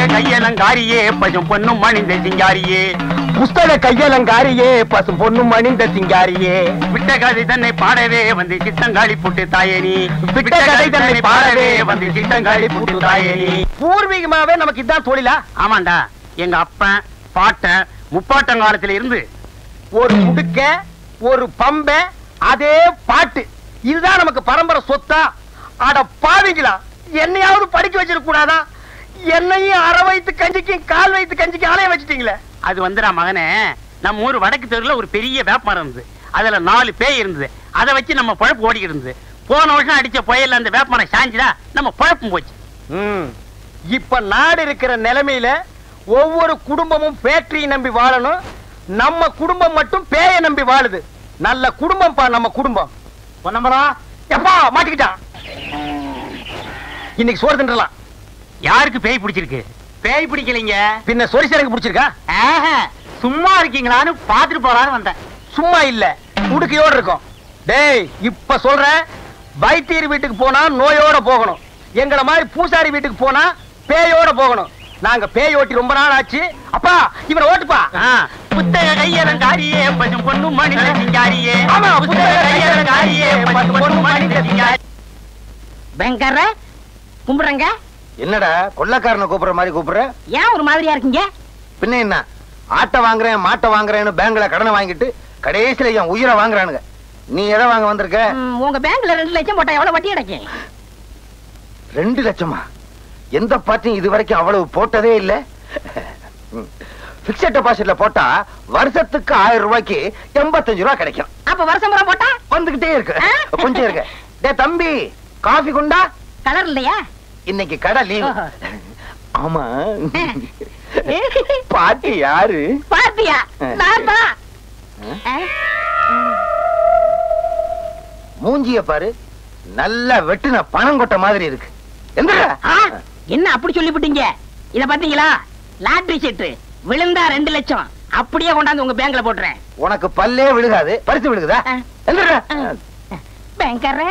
புத்தக கையலங்காரியே பசும் பொண்ணும் மணிந்த சிங்காரியே, புஸ்தக கையலங்காரியே பசும் பொண்ணும் மணிந்த சிங்காரியே, விட்ட கதை தன்னை பாடவே வந்து சித்தங்காளி புட்டு தாயேனி, விட்ட கதை தன்னை பாடவே வந்து சித்தங்காளி புட்டு தாயேனி. பூர்வீகமாவே நமக்கு இதான் தொழிலா? ஆமாண்டா, எங்க அப்பன் பாட்டன் முப்பாட்டங்காலத்துல இருந்து ஒரு முடுக்க ஒரு பம்ப அதே பாட்டு, இதுதான் நமக்கு பரம்பரை சொத்தா? அட பாவிங்களா, என்னையாவது படிக்க வச்சிருக்க கூடாதா? என்னையும் அரை வயித்து கஞ்சிக்கும் கால் வயித்து கஞ்சிக்கும் ஆலைய வச்சுட்டீங்களே. அது வந்துடா மகனே, நம்ம ஊர் வடக்கு தெருல ஒரு பெரிய வேப்பமரம் இருந்தது. அதுல 4 பேய் இருந்தது. அதை வச்சு நம்ம பழப்பு ஓடி இருந்தது. போன வருஷம் அடிச்ச புயல்ல அந்த வேப்பமரம் சாஞ்சிடா நம்ம பழப்பும் போச்சு. இப்ப நாடு இருக்கிற நிலைமையில ஒவ்வொரு குடும்பமும் ஃபேக்டரியை நம்பி வாழணும். நம்ம குடும்பம் மட்டும் பேய நம்பி வாழுது. நல்ல குடும்பம் பா நம்ம குடும்பம். எப்பா மாட்டிக்கிட்டான். இன்னைக்கு சோறு தின்றலாம். யாருக்கு பேய் பிடிச்சிருக்கு? பேய் பிடிக்கலைங்க, பின்ன சொரிசரங்கு பிடிச்சிருக்கா? சும்மா இருக்கீங்களான்னு பாத்துட்டு போறான்னு வந்தேன். சும்மா இல்ல, உடுக்கையோடு இருக்கும். டேய் இப்ப சொல்றேன், வைத்தியர் வீட்டுக்கு போனா நோயோட போகணும். எங்களை மாதிரி பூசாரி வீட்டுக்கு போனா பேயோட போகணும். நாங்க பேய் ஓட்டி ரொம்ப நாள் ஆச்சு. அப்பா இவனை ஓட்டுப்பா. புத்தக கையலங்காரியே பசும் பொண்ணும் மணிந்த சிங்காரியே, ஆமா புத்தக கையலங்காரியே பசும் பொண்ணும் மணிந்த சிங்காரி. வெங்கர கும்பிடுறங்க. என்னடா கொள்ளக்காரனை கூப்பிடுற மாதிரி கூப்பிடுற? ஏன் ஒரு மாதிரியா இருக்கீங்க? பின்ன என்ன, ஆட்டை வாங்குறேன் மாட்டை வாங்குறேன்னு பேங்க்ல கடனை வாங்கிட்டு கடைசியில என் உயிரை வாங்குறானுங்க. நீ எதை வாங்க வந்திருக்க? உங்க பேங்க்ல 2 லட்சம் போட்டா எவ்வளவு வட்டி கிடைக்கும்? 2 லட்சமா? எந்த பார்ட்டியும் இது வரைக்கும் அவ்வளவு போட்டதே இல்ல. பிக்ஸட் டெபாசிட்ல போட்டா வருஷத்துக்கு 1000 ரூபாய்க்கு 85 ரூபாய் கிடைக்கும். அப்ப வருஷம் பூரா போட்டா வந்துகிட்டே இருக்கு. கொஞ்சம் இருக்கு. டேய் தம்பி, காஃபி கொண்டா. கலர் இல்லையா? இன்னைக்கு கடை லீவ். ஆமா, பாட்டி யாரு? பாத்தியா? நான் தான். மூஞ்சிய பாரு, நல்லா வெட்டுன பணம் கொட்ட மாதிரி இருக்கு. என்ன அப்படி சொல்லிவிட்டீங்க? இத பாத்தீங்களா? லாட்டரி சீட்டு விழுந்தா 2 லட்சம் அப்படியே கொண்டாந்து உங்க பேங்க்ல போட்டுறேன். உனக்கு பல்லே விழுகாது, பரிசு விழுகுதா? பேங்கர்ற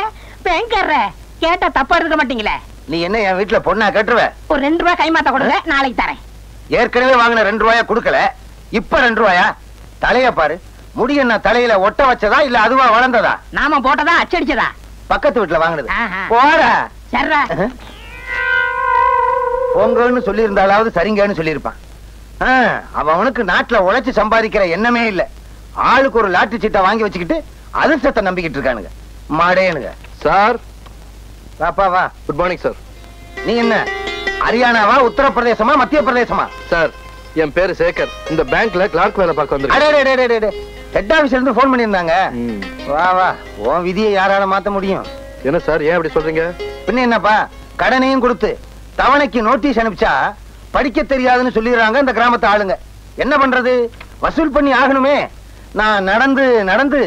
பேங்கர்ற கேட்டா தப்பா எடுக்க மாட்டீங்களே. நீ என்ன என் வீட்டுல பொண்ணா கட்டுருவ? ஒரு 2 ரூபாய் கைமாத்த கொடுங்க, நாளைக்கு தரேன். ஏற்கனவே வாங்கின 2 ரூபாயா கொடுக்கல, இப்ப 2 ரூபாயா? தலைய பாரு, முடி என்ன தலையில ஒட்ட வச்சதா இல்ல அதுவா வளர்ந்ததா? நாம போட்டதா அச்சடிச்சதா? பக்கத்து வீட்டுல வாங்கினது. போற சர்ரா பொங்கன்னு சொல்லி இருந்தாலாவது சரிங்கன்னு சொல்லியிருப்பான். அவனுக்கு நாட்டுல உழைச்சு சம்பாதிக்கிற எண்ணமே இல்ல. ஆளுக்கு ஒரு லாட்டரி சீட்டை வாங்கி வச்சுக்கிட்டு அதிர்ஷ்டத்தை நம்பிக்கிட்டு இருக்கானுங்க மாடேனுங்க. சார் பாப்பா வா. Good morning sir. நீ என்ன ஹரியானாவா உத்தரப்பிரதேசமா மத்திய பிரதேசமா? சார் என் பேரு சேகர், இந்த பேங்க்ல கிளார்க் வேலை பார்க்க வந்திருக்கேன். ஹெட் ஆபீஸ்ல இருந்து போன் பண்ணிருந்தாங்க. வா வா, உன் விதியை யாரால மாத்த முடியும்? என்ன சார் ஏன் அப்படி சொல்றீங்க? பின்ன என்னப்பா, கடனையும் கொடுத்து தவணைக்கு நோட்டீஸ் அனுப்பிச்சா படிக்க தெரியாதுன்னு சொல்லிடுறாங்க இந்த கிராமத்து ஆளுங்க. என்ன பண்றது, வசூல் பண்ணி ஆகணுமே. நான் நடந்து நடந்து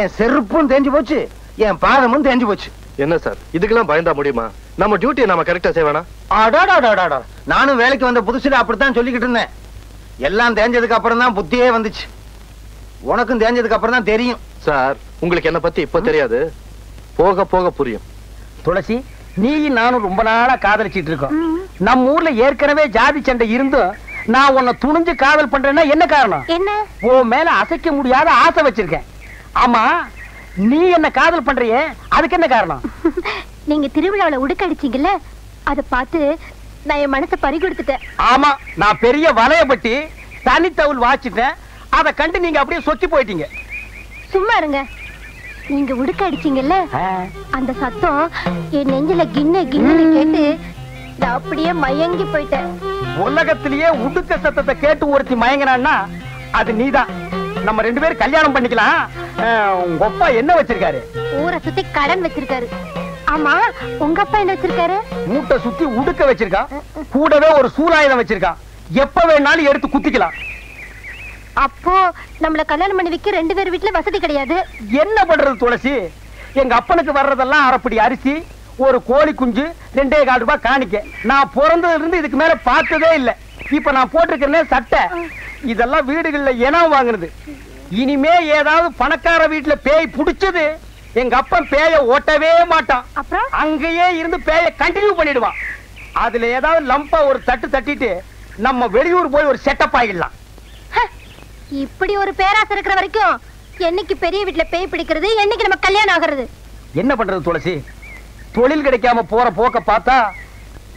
என் செருப்பும் தேஞ்சு போச்சு, என் பாதமும் தேஞ்சு போச்சு. என்ன சார் இதுக்கெல்லாம் பயந்தா முடியுமா? நம்ம டியூட்டியை நாம கரெக்டா செய்வேனா? நானும் வேலைக்கு வந்த புதுசுல அப்படித்தான் சொல்லிக்கிட்டு இருந்தேன். எல்லாம் தேஞ்சதுக்கு அப்புறம் தான் புத்தியே வந்துச்சு. உனக்கும் தேஞ்சதுக்கு அப்புறம் தான் தெரியும். சார் உங்களுக்கு என்ன பத்தி இப்ப தெரியாது, போக போக புரியும். துளசி, நீ நானும் ரொம்ப நாளா காதலிச்சிட்டு இருக்கோம். நம்ம ஊர்ல ஏற்கனவே ஜாதி சண்டை இருந்தும் நான் உன்னை துணிஞ்சு காதல் பண்றேன்னா என்ன காரணம்? என்ன? உன் மேல அசைக்க முடியாத ஆசை வச்சிருக்கேன். ஆமா, நீ என்ன காதல் பண்றியே, அதுக்கு என்ன காரணம்? நீங்க திருவிழாவில் உடுக்கடிச்சீங்கல்ல, அதை பார்த்து நான் என் மனசை பறி கொடுத்துட்டேன். ஆமா, நான் பெரிய வலையப்பட்டி தனித்தவுள் வாச்சிட்டேன். அதை கண்டு நீங்க அப்படியே சொக்கி போயிட்டீங்க. சும்மா இருங்க. நீங்க உடுக்க அடிச்சீங்கல்ல, அந்த சத்தம் என் நெஞ்சில கிண்ண கிண்ணு கேட்டு நான் அப்படியே மயங்கி போயிட்டேன். உலகத்திலேயே உடுக்க சத்தத்தை கேட்டு ஒருத்தி மயங்கினான்னா அது நீதான். நம்ம 2 பேரும் கல்யாணம் பண்ணிக்கலாம். உங்க அப்பா என்ன வச்சிருக்காரு? ஊரை சுத்தி கடன் வச்சிருக்காரு. ஆமா, உங்க அப்பா என்ன வச்சிருக்காரு? மூட்டை சுத்தி உடுக்க வச்சிருக்கான். கூடவே ஒரு சூலாயுதம் வச்சிருக்கான். எப்ப வேணாலும் எடுத்து குத்திக்கலாம். அப்போ நம்மள கல்யாணம் பண்ணி வைக்க 2 பேர் வீட்டுல வசதி கிடையாது. என்ன பண்றது துளசி? எங்க அப்பனுக்கு வர்றதெல்லாம் அரைப்படி அரிசி, ஒரு கோழி குஞ்சு, 2.25 ரூபாய் காணிக்க. நான் பிறந்ததுல இருந்து இதுக்கு மேல பார்த்ததே இல்ல. இப்ப நான் போட்டிருக்கிறேன் சட்டை, இதெல்லாம் வீடுகள்ல இனம் வாங்குனது. இனிமே ஏதாவது பணக்கார வீட்டுல பேய் புடிச்சது, எங்க அப்பன் பேய ஓட்டவே மாட்டான். அப்புறம் அங்கேயே இருந்து பேய கண்டினியூ பண்ணிடுவான். அதுல ஏதாவது லம்பா ஒரு தட்டு தட்டிட்டு நம்ம வெளியூர் போய் ஒரு செட்டப் ஆகிடலாம். இப்படி ஒரு பேராசை இருக்கிற வரைக்கும் என்னைக்கு பெரிய வீட்டுல பேய் பிடிக்கிறது, என்னைக்கு நம்ம கல்யாணம் ஆகிறது? என்ன பண்றது துளசி, தொழில் கிடைக்காம போற போக்க பார்த்தா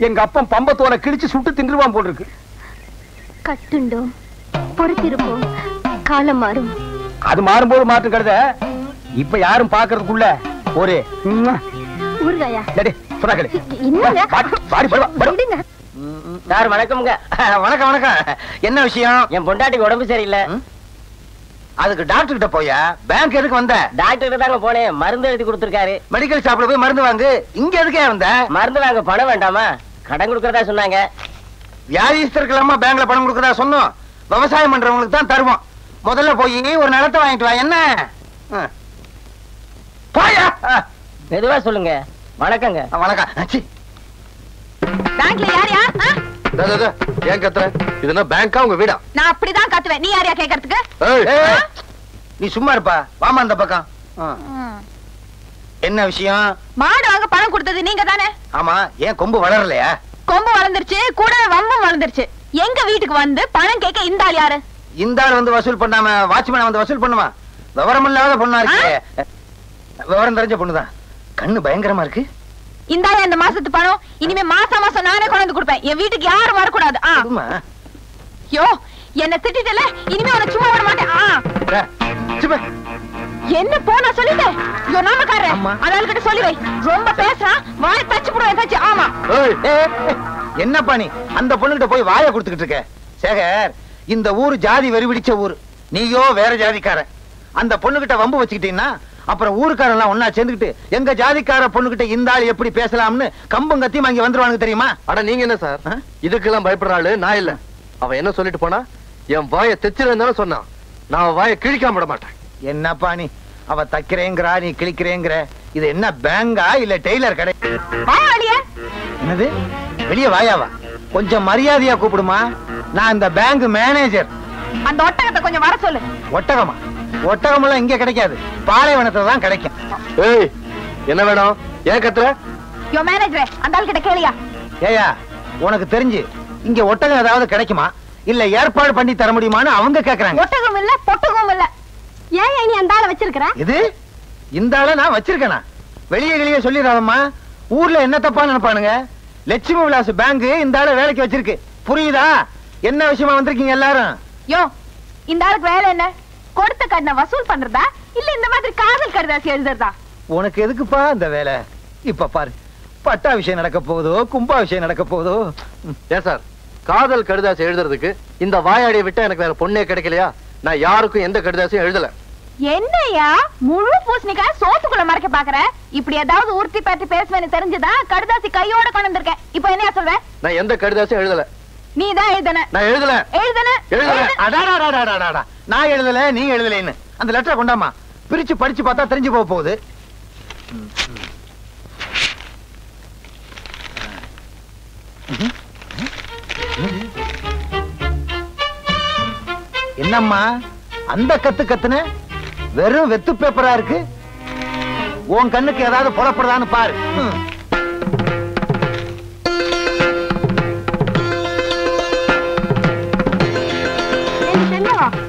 எங்க அப்பன் பம்பத்தோரை கிழிச்சு சுட்டு தின்றுவான் போல் இருக்கு. கட்டுண்டோம், பொறுத்திருப்போம், காலம் மாறும். அது மாறும்போது மாற்று கருத இப்ப யாரும் பாக்குறதுக்குள்ள ஒரு ஊர்காயா சொன்னாங்களே. சார் வணக்கம்ங்க. வணக்கம் வணக்கம். என்ன விஷயம்? என் பொண்டாட்டிக்கு உடம்பு சரியில்லை. அதுக்கு டாக்டர் கிட்ட போயா? பேங்க் எதுக்கு வந்த? டாக்டர் தாங்க போனேன், மருந்து எழுதி கொடுத்திருக்காரு. மெடிக்கல் ஷாப்ல போய் மருந்து வாங்கு. இங்க எதுக்கே வந்த? மருந்து வாங்க பணம் வேண்டாமா? கடன் கொடுக்கறதா சொன்னாங்க. வியாதிஸ்தருக்கெல்லாமா பேங்க்ல பணம் கொடுக்கறதா சொன்னோம்? விவசாயம் பண்றவங்களுக்கு தான் தருவோம். முதல்ல போய் ஒரு நிலத்தை வாங்கிட்டு வா. என்ன போயா? மெதுவா சொல்லுங்க. வணக்கங்க. வணக்கம். பேங்க்ல யார் யார்? ஏன் கத்துற? இதுனா பேங்கா உங்க வீடா? நான் அப்படிதான் கத்துவேன். நீ யாரையா கேக்குறதுக்கு? நீ சும்மா இருப்பா. வாமா அந்த பக்கம். என்ன விஷயம்? மாடு வாங்க பணம் கொடுத்தது நீங்க தானே? ஆமா. ஏன் கொம்பு வளரலையா? கொம்பு வளர்ந்துருச்சு, கூட வம்பும் வளர்ந்துருச்சு. எங்க வீட்டுக்கு வந்து பணம் கேட்க இந்த ஆள் யாரு? இந்த ஆள் வந்து வசூல் பண்ணாம வாட்ச்மேன் வந்து வசூல் பண்ணுமா? விவரம் இல்லாத பொண்ணா இருக்கு. விவரம் தெரிஞ்ச பொண்ணுதான். கண்ணு பயங்கரமா இருக்கு. இந்த ஆள் இந்த மாசத்து பணம் இனிமே மாசம் மாசம் நானே கொண்டு வந்து கொடுப்பேன். என் வீட்டுக்கு யாரும் வரக்கூடாது. யோ என்ன திட்டல, இனிமே உன சும்மா விட மாட்டேன். என்ன போனா சொல்லிட்டேன். யோ நாமக்காரர் அதனால கிட்ட சொல்லி வை. ரொம்ப பேசுறான், வாய் தச்சு போடுவேன். தச்சு. ஆமா. என்னப்பா நீ அந்த பொண்ணுகிட்ட போய் வாயை கொடுத்துக்கிட்டு இருக்க? சேகர், இந்த ஊரு ஜாதி வெறி பிடிச்ச ஊரு. நீயோ வேற ஜாதிக்காரன். அந்த பொண்ணுகிட்ட வம்பு வச்சுக்கிட்டீங்கன்னா அப்புறம் ஊருக்காரெல்லாம் ஒன்னா சேர்ந்துக்கிட்டு எங்க ஜாதிக்கார பொண்ணுகிட்ட இந்த ஆள் எப்படி பேசலாம்னு கம்பம் கத்தியும் அங்க வந்துருவாங்க தெரியுமா? அட நீங்க என்ன சார் இதுக்கெல்லாம் பயப்படுற ஆளு நான் இல்ல. அவன் என்ன சொல்லிட்டு போனா, என் வாயை தைச்சிருந்தாலும் சொன்னான். நான் வாயை கிழிக்காம விட மாட்டேன். என்னப்பா நீ? அவ தைக்கிறேங்கிறா, நீ கிழிக்கிறேங்கிற. இது என்ன பேங்கா இல்ல டெய்லர் கடை? என்னது வெளியே வாயாவா? கொஞ்சம் மரியாதையா கூப்பிடுமா. நான் இந்த பேங்க் மேனேஜர். அந்த ஒட்டகத்தை கொஞ்சம் வர சொல்லு. ஒட்டகமா? ஒட்டகம் எல்லாம் இங்க கிடைக்காது, பாலைவனத்துல தான் கிடைக்கும். ஏய் என்ன வேணும்? ஏன் கத்துற? யோ மேனேஜர், அந்த ஆள் கிட்ட கேளியா? ஏயா உனக்கு தெரிஞ்சு இங்க ஒட்டகம் ஏதாவது கிடைக்குமா இல்ல ஏற்பாடு பண்ணி தர முடியுமான்னு அவங்க கேக்குறாங்க. ஒட்டகம் இல்ல, பொட்டகம் இல்ல. ஏன் நீ அந்த ஆளை வச்சிருக்கிற? இது இந்த ஆளை நான் வச்சிருக்கேனா? வெளியே வெளியே சொல்லிடாதம்மா. ஊர்ல என்ன தப்பா நினைப்பானுங்க. லட்சுமி விலாஸ் பேங்க் இந்த ஆளை வேலைக்கு வச்சிருக்கு. புரியுதா? என்ன விஷயமா வந்திருக்கீங்க எல்லாரும்? யோ இந்த ஆளுக்கு வேலை என்ன? கொடுத்த கடனை வசூல் பண்றதா இல்ல இந்த மாதிரி காதல் கடிதாசி எழுதுறதா? உனக்கு எதுக்குப்பா இந்த வேலை? இப்ப பாரு, பட்டா விஷயம் நடக்க போகுதோ கும்பா விஷயம் நடக்க போகுதோ. ஏன் சார் காதல் கடிதாசி எழுதுறதுக்கு இந்த வாயாடியை விட்டா எனக்கு வேற பொண்ணே கிடைக்கலையா? நான் யாருக்கும் எந்த கடிதாசியும் எழுதல. என்னையா முழு பூசணிக்காய் சோத்துக்குள்ள மறைக்க பாக்குற? இப்படி ஏதாவது உறுத்தி பற்றி பேசுவேன்னு தெரிஞ்சுதான் கடிதாசி கையோட கொண்டு வந்திருக்கேன். இப்ப என்ன சொல்ற? நான் எந்த கடிதாசியும் எழுதல. நீ தான் எழுதன. நான் எழுதல. நான் எழுதல, நீ எழுதலன்னு அந்த லெட்டரை கொண்டாமா. பிரிச்சு படிச்சு பார்த்தா தெரிஞ்சு போக போகுது. என்னம்மா அந்த கத்து கத்துன? வெறும் வெத்து பேப்பரா இருக்கு. உன் கண்ணுக்கு ஏதாவது புறப்படுதான்னு பாரு.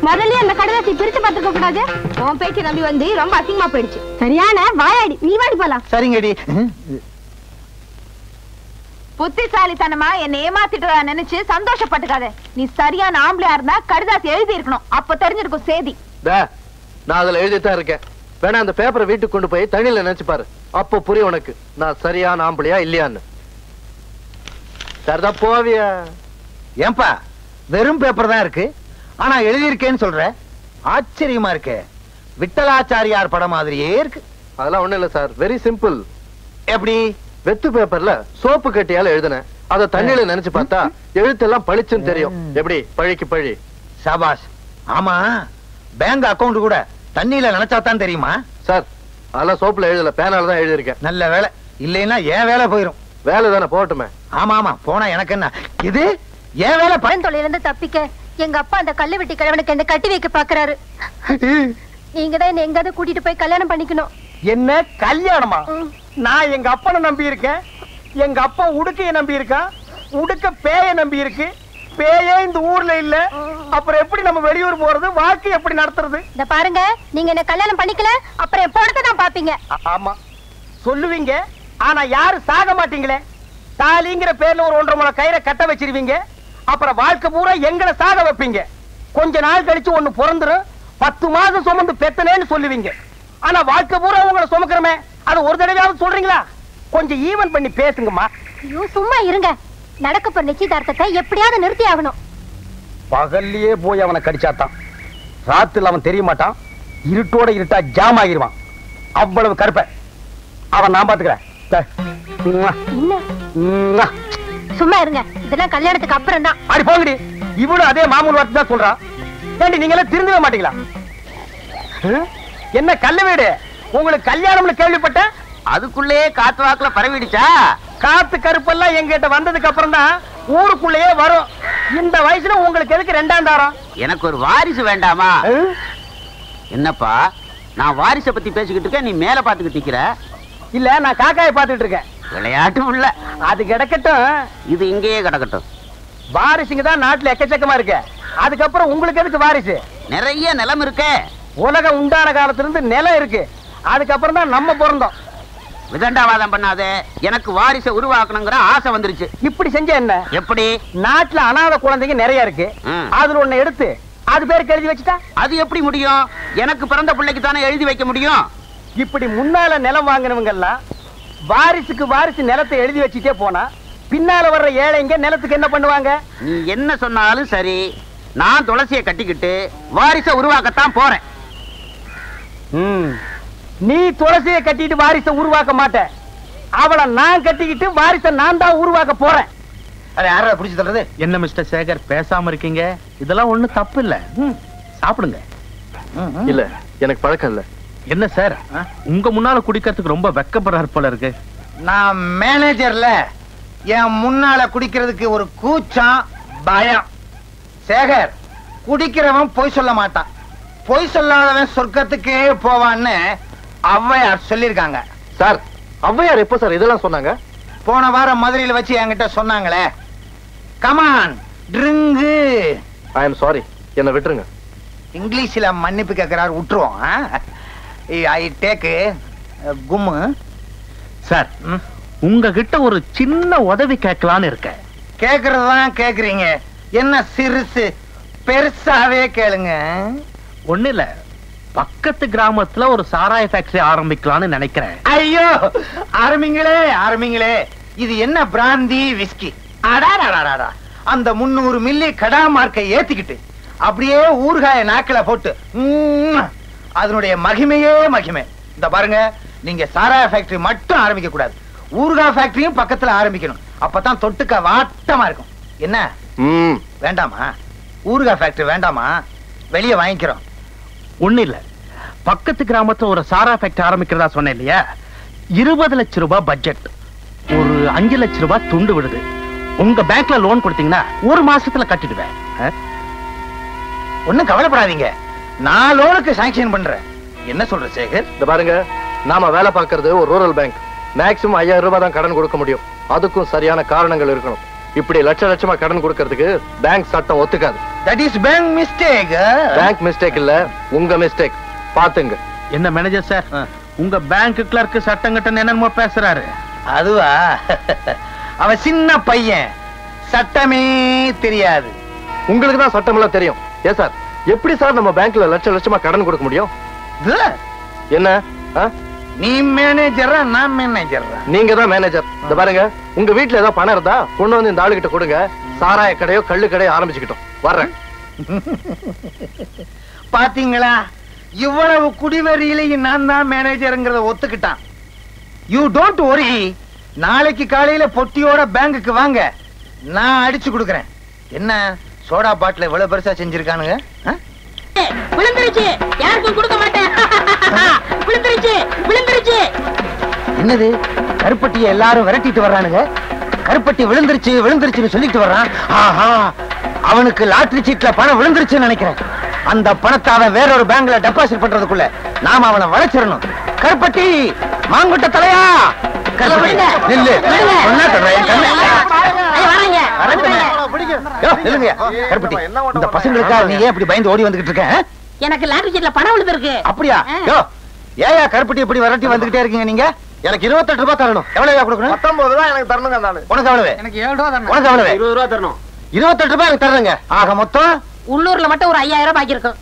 முதல்ல அந்த கடிதாசி பிரிச்சு பார்த்துக்க கூடாது. உன் பேச்சு நம்பி வந்து ரொம்ப அசிங்கமா போயிடுச்சு. சரியான வாயாடி. நீ வாடி போலாம். சரிங்கடி. புத்திசாலித்தனமா என்ன ஏமாத்திட்டு நினைச்சு சந்தோஷப்பட்டுக்காத. நீ சரியான ஆம்பளையா இருந்தா கடிதாசி எழுதி இருக்கணும். அப்ப தெரிஞ்சிருக்கும் சேதி. நான் அதுல எழுதித்தான் இருக்கேன். வேணா அந்த பேப்பரை வீட்டுக்கு கொண்டு போய் தண்ணியில நினைச்சு பாரு. அப்போ புரியும் உனக்கு நான் சரியான ஆம்பளையா இல்லையான்னு. சரிதான் போவியா? ஏன்பா வெறும் பேப்பர் தான் இருக்கு, ஆனா எழுதியிருக்கேன்னு சொல்ற? ஆச்சரியமா இருக்கு. விட்டலாச்சாரியார் படம் மாதிரியே இருக்கு. அதெல்லாம் ஒண்ணு இல்ல சார், வெரி சிம்பிள். எப்படி? வெத்து பேப்பர்ல சோப்பு கட்டியால எழுதுனேன். அத தண்ணியில நினைச்சு பார்த்தா எழுத்தெல்லாம் பளிச்சுன்னு தெரியும். எப்படி? பழிக்கு பழி. சபாஷ். ஆமா, பேங்க் அக்கவுண்ட் கூட தண்ணியில நினைச்சாதான் தெரியுமா? சார் அதெல்லாம் சோப்புல எழுதல, பேனால தான் எழுதிருக்கேன். நல்ல வேலை. இல்லைன்னா ஏன் வேலை போயிரும். வேலை தானே போகட்டுமே. ஆமா ஆமா, போனா எனக்கு என்ன? இது ஏன் வேலை? பழந்தொழில இருந்து தப்பிக்க எங்க அப்பா அந்த கல்லு வெட்டி கிழவனுக்கு என்ன கட்டி வைக்க பாக்குறாரு. நீங்க தான் என்ன எங்காவது கூட்டிட்டு போய் கல்யாணம் பண்ணிக்கணும். என்ன கல்யாணமா? நான் எங்க அப்பனை நம்பி இருக்கேன். எங்க அப்பா உடுக்கைய நம்பி இருக்கான். உடுக்க பேய நம்பி இருக்கு. பேயே இந்த ஊர்ல இல்ல, அப்புறம் எப்படி நம்ம வெளியூர் போறது, வாழ்க்கை எப்படி நடத்துறது? இந்த பாருங்க, நீங்க என்ன கல்யாணம் பண்ணிக்கல, அப்புறம் என் பொண்ணத்தை தான் பாப்பீங்க. ஆமா சொல்லுவீங்க, ஆனா யாரும் சாக மாட்டீங்களே. தாலிங்கிற பேர்ல ஒரு 1.5 முழம் கயிறை கட்ட வச்சிருவீங்க, அப்புறம் வாழ்க்கை பூரா எங்களை சாக வைப்பீங்க. கொஞ்ச நாள் கழிச்சு ஒண்ணு பிறந்துரும், 10 மாசம் சுமந்து பெத்தனேன்னு சொல்லுவீங்க. ஆனா வாழ்க்கை பூரா உங்களை சுமக்கிறமே, அது ஒரு தடவையாவது சொல்றீங்களா? கொஞ்சம் ஈவன் பண்ணி பேசுங்கம்மா. ஐயோ சும்மா இருங்க. நடக்க போற நிச்சயதார்த்தத்தை எப்படியாவது நிறுத்தி ஆகணும். பகல்லையே போய் அவனை கடிச்சாத்தான், ராத்திரில அவன் தெரிய மாட்டான், இருட்டோட இருட்டா ஜாம் ஆகிருவான். அவ்வளவு கருப்ப அவன் நான் பாத்துக்கிறேன். என்ன சும்மா இருங்க, இதெல்லாம் கல்யாணத்துக்கு அப்புறம் தான். அடி போங்கடி, இவளும் அதே மாமூல் வார்த்தை தான் சொல்றான். ஏண்டி நீங்க எல்லாம் திருந்தவே மாட்டீங்களா? என்ன கல்ல வீடு, உங்களுக்கு கல்யாணம்னு கேள்விப்பட்ட, அதுக்குள்ளே காத்து வாக்குல பரவிடுச்சா? காத்து கருப்பெல்லாம் எங்கிட்ட வந்ததுக்கு அப்புறம் தான் ஊருக்குள்ளேயே வரும். இந்த வயசுல உங்களுக்கு எதுக்கு 2ஆம் தாரம்? எனக்கு ஒரு வாரிசு வேண்டாமா? என்னப்பா, நான் வாரிசை பத்தி பேசிக்கிட்டு இருக்கேன், நீ மேல பாத்துக்கிட்டு நிக்கிற. இல்ல, நான் காக்காயை பாத்துக்கிட்டு இருக்கேன். விளையாட்டு உள்ள அது கிடக்கட்டும், இது இங்கேயே கிடக்கட்டும். வாரிசுங்க தான் நாட்டுல எக்கச்சக்கமா இருக்கு. அதுக்கப்புறம் உங்களுக்கு எதுக்கு வாரிசு? நிறைய நிலம் இருக்கே. உலகம் உண்டான காலத்துல இருந்து நிலம் இருக்கு, அதுக்கப்புறம் தான் நம்ம பிறந்தோம். விதண்டாவாதம் பண்ணாதே, எனக்கு வாரிசை உருவாக்கணுங்கிற ஆசை வந்துருச்சு. இப்படி செஞ்ச என்ன? எப்படி? நாட்டுல அனாதை குழந்தைங்க நிறைய இருக்கு, அதுல ஒண்ணு எடுத்து அது பேருக்கு எழுதி வச்சுட்டா அது எப்படி முடியும்? எனக்கு பிறந்த பிள்ளைக்கு தானே எழுதி வைக்க முடியும். இப்படி முன்னால நிலம் வாங்கினவங்க எல்லாம் வாரிசுக்கு வாரிசு நிலத்தை எழுதி வச்சுட்டே போனா பின்னால வர்ற ஏழைங்க நிலத்துக்கு என்ன பண்ணுவாங்க? நீ என்ன சொன்னாலும் சரி, நான் துளசியை கட்டிக்கிட்டு வாரிசை உருவாக்கத்தான் போறேன். நீ துளசியை கட்டிட்டு வாரிசை உருவாக்க மாட்ட, அவளை நான் கட்டிக்கிட்டு வாரிசை நான் தான் உருவாக்க போறேன். அதை யாரா பிடிச்சு தர்றது? என்ன மிஸ்டர் சேகர் பேசாம இருக்கீங்க? இதெல்லாம் ஒண்ணும் தப்பு இல்ல, சாப்பிடுங்க. இல்ல, எனக்கு பழக்கம் இல்ல. என்ன சார், உங்க முன்னால குடிக்கிறதுக்கு ரொம்ப வெக்கப்படுறாரு போல இருக்கு. நான் மேனேஜர்ல, என் முன்னால குடிக்கிறதுக்கு ஒரு கூச்சம், பயம். சேகர், குடிக்கிறவன் பொய் சொல்ல மாட்டான், பொய் சொல்லாதவன் சொர்க்கத்துக்கே போவான்னு ஔவையார் சொல்லிருக்காங்க. சார், ஔவையார் எப்ப சார் இதெல்லாம் சொன்னாங்க? போன வாரம் மதுரையில் வச்சு என்கிட்ட சொன்னாங்களே. Come on drink. I am sorry, என்ன விட்டுருங்க. இங்கிலீஷ்ல மன்னிப்பு கேட்கிறாரு, விட்டுருவோம். I take கும்மு. சார், உங்ககிட்ட ஒரு சின்ன உதவி கேட்கலான்னு இருக்க. கேக்குறதுதான் கேக்குறீங்க, என்ன சிறுசு, பெருசாவே கேளுங்க. ஒண்ணு இல்ல, பக்கத்து கிராமத்துல ஒரு சாராய ஃபேக்டரி ஆரம்பிக்கலாம்னு நினைக்கிறேன். ஐயோ, ஆரம்பிங்களே ஆரம்பிங்களே. இது என்ன பிராந்தி விஸ்கி? அடாடாடாடா, அந்த 300 மில்லி கடா மார்க்கை ஏத்திக்கிட்டு அப்படியே ஊறுகாய நாக்கில போட்டு அதனுடைய மகிமையே மகிமை. இந்த பாருங்க, நீங்க சாராய ஃபேக்டரி மட்டும் ஆரம்பிக்க கூடாது, ஊறுகா ஃபேக்டரியும் பக்கத்துல ஆரம்பிக்கணும். அப்பதான் தொட்டுக்க வாட்டமா இருக்கும். என்ன வேண்டாமா? ஊறுகா ஃபேக்டரி வேண்டாமா? வெளியே வாங்கிக்கிறோம். ஒண்ணு இல்ல, பக்கத்து கிராமத்துல ஒரு சாரா ஃபேக்டரி ஆரம்பிக்கிறதா சொன்னேன் இல்லையா? 20 லட்சம் ரூபாய் பட்ஜெட், ஒரு 5 லட்சம் ரூபாய் துண்டு விடுது. உங்க பேங்க்ல லோன் கொடுத்தீங்கன்னா 1 மாசத்துல கட்டிடுவேன். ஒண்ணும் கவலைப்படாதீங்க, நான் லோனுக்கு சாங்ஷன் பண்றேன். என்ன சொல்ற சேகர்? இந்த பாருங்க, நாம வேலை பார்க்கறது ஒரு ரூரல் பேங்க். மேக்ஸிமம் 5000 ரூபாய் தான் கடன் கொடுக்க முடியும். அதுக்கும் சரியான காரணங்கள் இருக்கணும். இப்படி லட்சமா கடன் கொடுக்கிறதுக்கு பேங்க் சட்டம் ஒத்துக்காது. That is bank mistake. Bank mistake இல்ல, உங்க மிஸ்டேக். பாத்துங்க. என்ன மேனேஜர் சார், உங்க பேங்க் கிளர்க் சட்டம் கிட்ட என்னமோ பேசுறாரு. அதுவா, அவன் சின்ன பையன், சட்டமே தெரியாது. உங்களுக்கு தான் சட்டம் எல்லாம் தெரியும். ஏன் சார், எப்படி சார் நம்ம பேங்க்ல லட்சமா கடன் கொடுக்க முடியும்? என்ன, நீ மேனேஜரா நான் மேனேஜரா? நீங்க தான் மேனேஜர். இந்த பாருங்க, உங்க வீட்டுல ஏதாவது பணம் இருந்தா கொண்டு வந்து இந்த ஆளுகிட்ட கொடுங்க. சாராய கடையோ கள்ளு கடையோ ஆரம்பிச்சுக்கிட்டோம். வர்றேன். பாத்தீங்களா, இவ்வளவு குடிவெறியிலையும் நான் தான் மேனேஜர்ங்கிறத ஒத்துக்கிட்டான். யூ டோன்ட் வரி, நாளைக்கு காலையில பொட்டியோட பேங்குக்கு வாங்க, நான் அடிச்சு கொடுக்கறேன். என்ன சோடா பாட்டில் இவ்வளவு பெருசா செஞ்சிருக்கானுங்க? விழுந்துருச்சு, யாருக்கும் கொடுக்க மாட்டேன். விழுந்துருச்சு விழுந்துருச்சு. என்னது, கருப்பட்டியை எல்லாரும் விரட்டிட்டு வர்றானுங்க. கருப்பட்டி விழுந்துருச்சு விழுந்துருச்சுன்னு சொல்லிட்டு வர்றான். ஆஹா, அவனுக்கு லாட்டரி சீட்ல பணம் விழுந்துருச்சுன்னு நினைக்கிறேன். அந்த பணத்தை அவன் வேறொரு பேங்க்ல டெபாசிட் பண்றதுக்குள்ள நாம அவனை வளைச்சிடணும். கருப்பட்டி, மாங்குட்ட தலையா, நில்லு. நில்லுங்க கருப்பட்டி. இந்த பசங்களுக்கா நீ ஏன் இப்படி பயந்து ஓடி வந்துகிட்டு இருக்க? எனக்கு லாட்டரி சீட்ல பணம் விழுந்திருக்கு. அப்படியா? யோ ஏயா கருப்பட்டி இப்படி விரட்டி வந்துகிட்டே இருக்கீங்க நீங்க? எனக்கு 28 ரூபாய் தரணும். எவ்வளவு கொடுக்கணும்? 19 ரூபாய் எனக்கு தரணுங்க. நானு உனக்கு எவ்வளவு? எனக்கு 7 ரூபா தரணும். உனக்கு எவ்வளவு? 20 ரூபா தரணும். 28 ரூபாய் எனக்கு தர்றேங்க. ஆக மொத்தம் உள்ளூர்ல மட்டும் ஒரு 5000 பாக்கி இருக்கும்.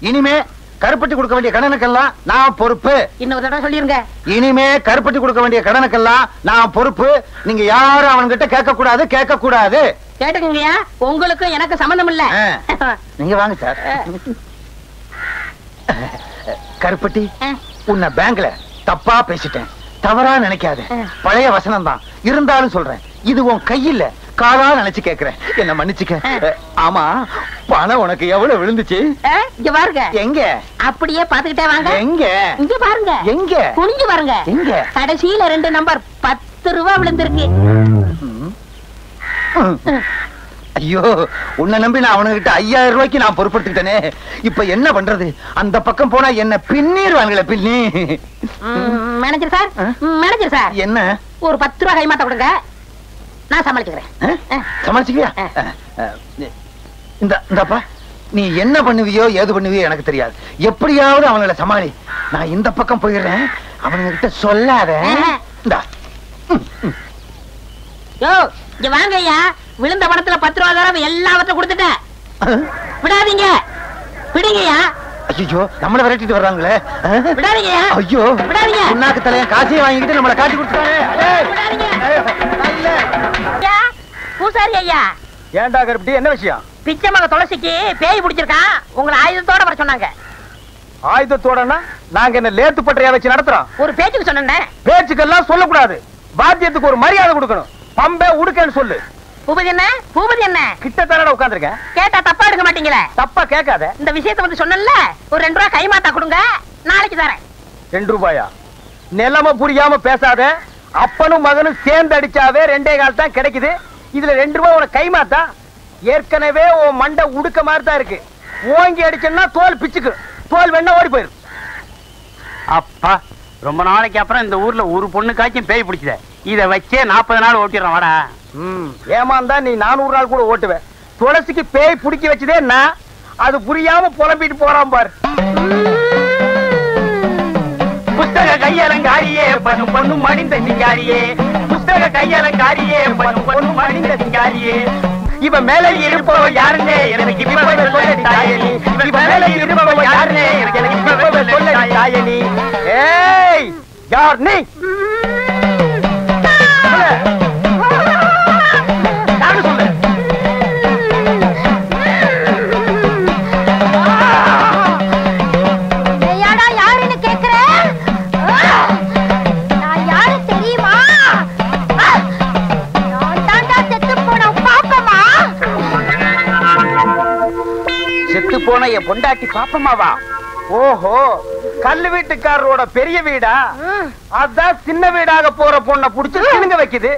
இனிமே கருப்பட்டி கொடுக்க வேண்டிய கடனுக்கெல்லாம் நான் பொறுப்பு. இன்னொரு தடவை சொல்லிருங்க. இனிமே கருப்பட்டி கொடுக்க வேண்டிய கடனுக்கெல்லாம் நான் பொறுப்பு. நீங்க யாரும் அவன்கிட்ட கேட்க கூடாது, கேட்க கூடாது. கேட்டுக்கங்கய்யா, உங்களுக்கு எனக்கு சம்பந்தம் இல்ல. நீங்க வாங்க சார். கருப்பட்டி, உன்னை பேங்க்ல தப்பா பேசிட்டேன், தவறா நினைக்காத. பழைய வசனம் தான் இருந்தாலும் சொல்றேன். இது உன் கையில காலா நினைச்சு கேக்குறேன், என்ன மன்னிச்சுக்க. ஆமா, பணம் உனக்கு எவ்வளவு விழுந்துச்சு? இங்க பாருங்க. எங்க? அப்படியே பாத்துக்கிட்டே வாங்க. எங்க? இங்க பாருங்க. எங்க? குனிஞ்சு பாருங்க. எங்க? கடைசியில 2 நம்பர் 10 ரூபாய் விழுந்திருக்கு. ஐயோ, உன்னை நம்பி நான் அவனுகிட்ட 5000 ரூபாய்க்கு நான் பொறுப்படுத்திட்டேனே. இப்ப என்ன பண்றது? அந்த பக்கம் போனா என்ன பின்னிடுவாங்களே, பின்னி. மேனேஜர் சார், மேனேஜர் சார், என்ன? ஒரு 10 ரூபாய் கைமாத்த கொடுங்க, நான் சமாளிச்சுக்கிறேன். சமாளிச்சுக்கியா? இந்தப்பா, நீ என்ன பண்ணுவியோ ஏது பண்ணுவியோ எனக்கு தெரியாது. எப்படியாவது அவங்கள சமாளி. நான் இந்த பக்கம் போயிடுறேன், அவனுங்கிட்ட சொல்லாத. யோ, இங்க வாங்க ஐயா. விழுந்த பணத்துல 10 ரூபாய் தர எல்லாவற்றையும் கொடுத்துட்டேன். விடாதீங்க, விடுங்கய்யா. ஐயோ, நம்மள விரட்டிட்டு வர்றாங்களே. விடாதீங்கய்யா. ஐயோ, விடாதீங்க. உன்னாக்கு தலைய காசையை வாங்கிட்டு நம்மள காட்டி கொடுத்துட்டாங்க. பூசாரி ஐயா. ஏன்டா கருப்பட்டி, என்ன விஷயம்? பிச்சை மக துளசிக்கு பேய் பிடிச்சிருக்கான், உங்களை ஆயுதத்தோட வர சொன்னாங்க. ஆயுதத்தோடனா நாங்க என்ன லேத்து பட்டறையா வச்சு நடத்துறோம்? ஒரு பேச்சுக்கு சொன்னேன். பேச்சுக்கெல்லாம் சொல்லக்கூடாது, பாத்தியத்துக்கு ஒரு மரியாதை கொடுக்கணும். பம்பே உடுக்கன்னு சொல்லு. பூபதி என்ன? பூபதி என்ன? கிட்ட தானடா உட்கார்ந்திருக்கேன். கேட்டா தப்பா எடுக்க மாட்டீங்களே? தப்பா கேட்காத. இந்த விஷயத்தை வந்து சொன்னேன்ல, ஒரு 2 ரூபாய் கைமாத்தா கொடுங்க, நாளைக்கு தரேன். 2 ரூபாயா? நிலைமை புரியாம பேசாத. அப்பனும் மகனும் சேர்ந்து அடிச்சாவே 2.25 தான் கிடைக்குது. இதுல 2 ரூபாய் உனக்கு கைமாத்தா? ஏற்கனவே உன் மண்டை உடுக்க மாதிரி தான் இருக்கு. ஓங்கி அடிச்சேன்னா தோல் பிச்சுக்கு, தோல் வேணா ஓடி போயிரு. அப்பா, ரொம்ப நாளைக்கு அப்புறம் இந்த ஊர்ல ஒரு பொண்ணுக்காச்சும் பேய் பிடிச்சத. இத வச்சே 40 நாள் ஓட்டிடுறோம். வாடா. ஏமாந்தா நீ 400 நாள் கூட ஓட்டுவேன். துளசிக்கு பேய் பிடிக்க வச்சதே நான். அது புரியாம புலம்பிட்டு போறான் பாரு. புஸ்தக கையலங்காரியே பணும் பொண்ணும் மடிந்த சிங்காரியே, புஸ்தக கையலங்காரியே பணும் பொண்ணும் மடிந்த சிங்காரியே, இவன் மேல இருப்பவ யாருன்னே எனக்கு இப்பவே சொல்லடி தாயனி. இவன் மேல இருப்பவ யாருன்னே எனக்கு இப்பவே சொல்லடி தாயனி. ஏய், யார் நீ? யாரு சொல்லு? ஏயாடா யாருன்னு கேக்குற? நான் யாரு தெரியுமா? நான் தாண்டா செத்து போன பாப்பமா. செத்து போன என் பொண்டாட்டி பாப்பமாவா? ஓஹோ, கல்லு வீட்டுக்காரரோட பெரிய வீடா? அதான் சின்ன வீடாக போற பொண்ணை புடிச்சு சினுங்க வைக்குது.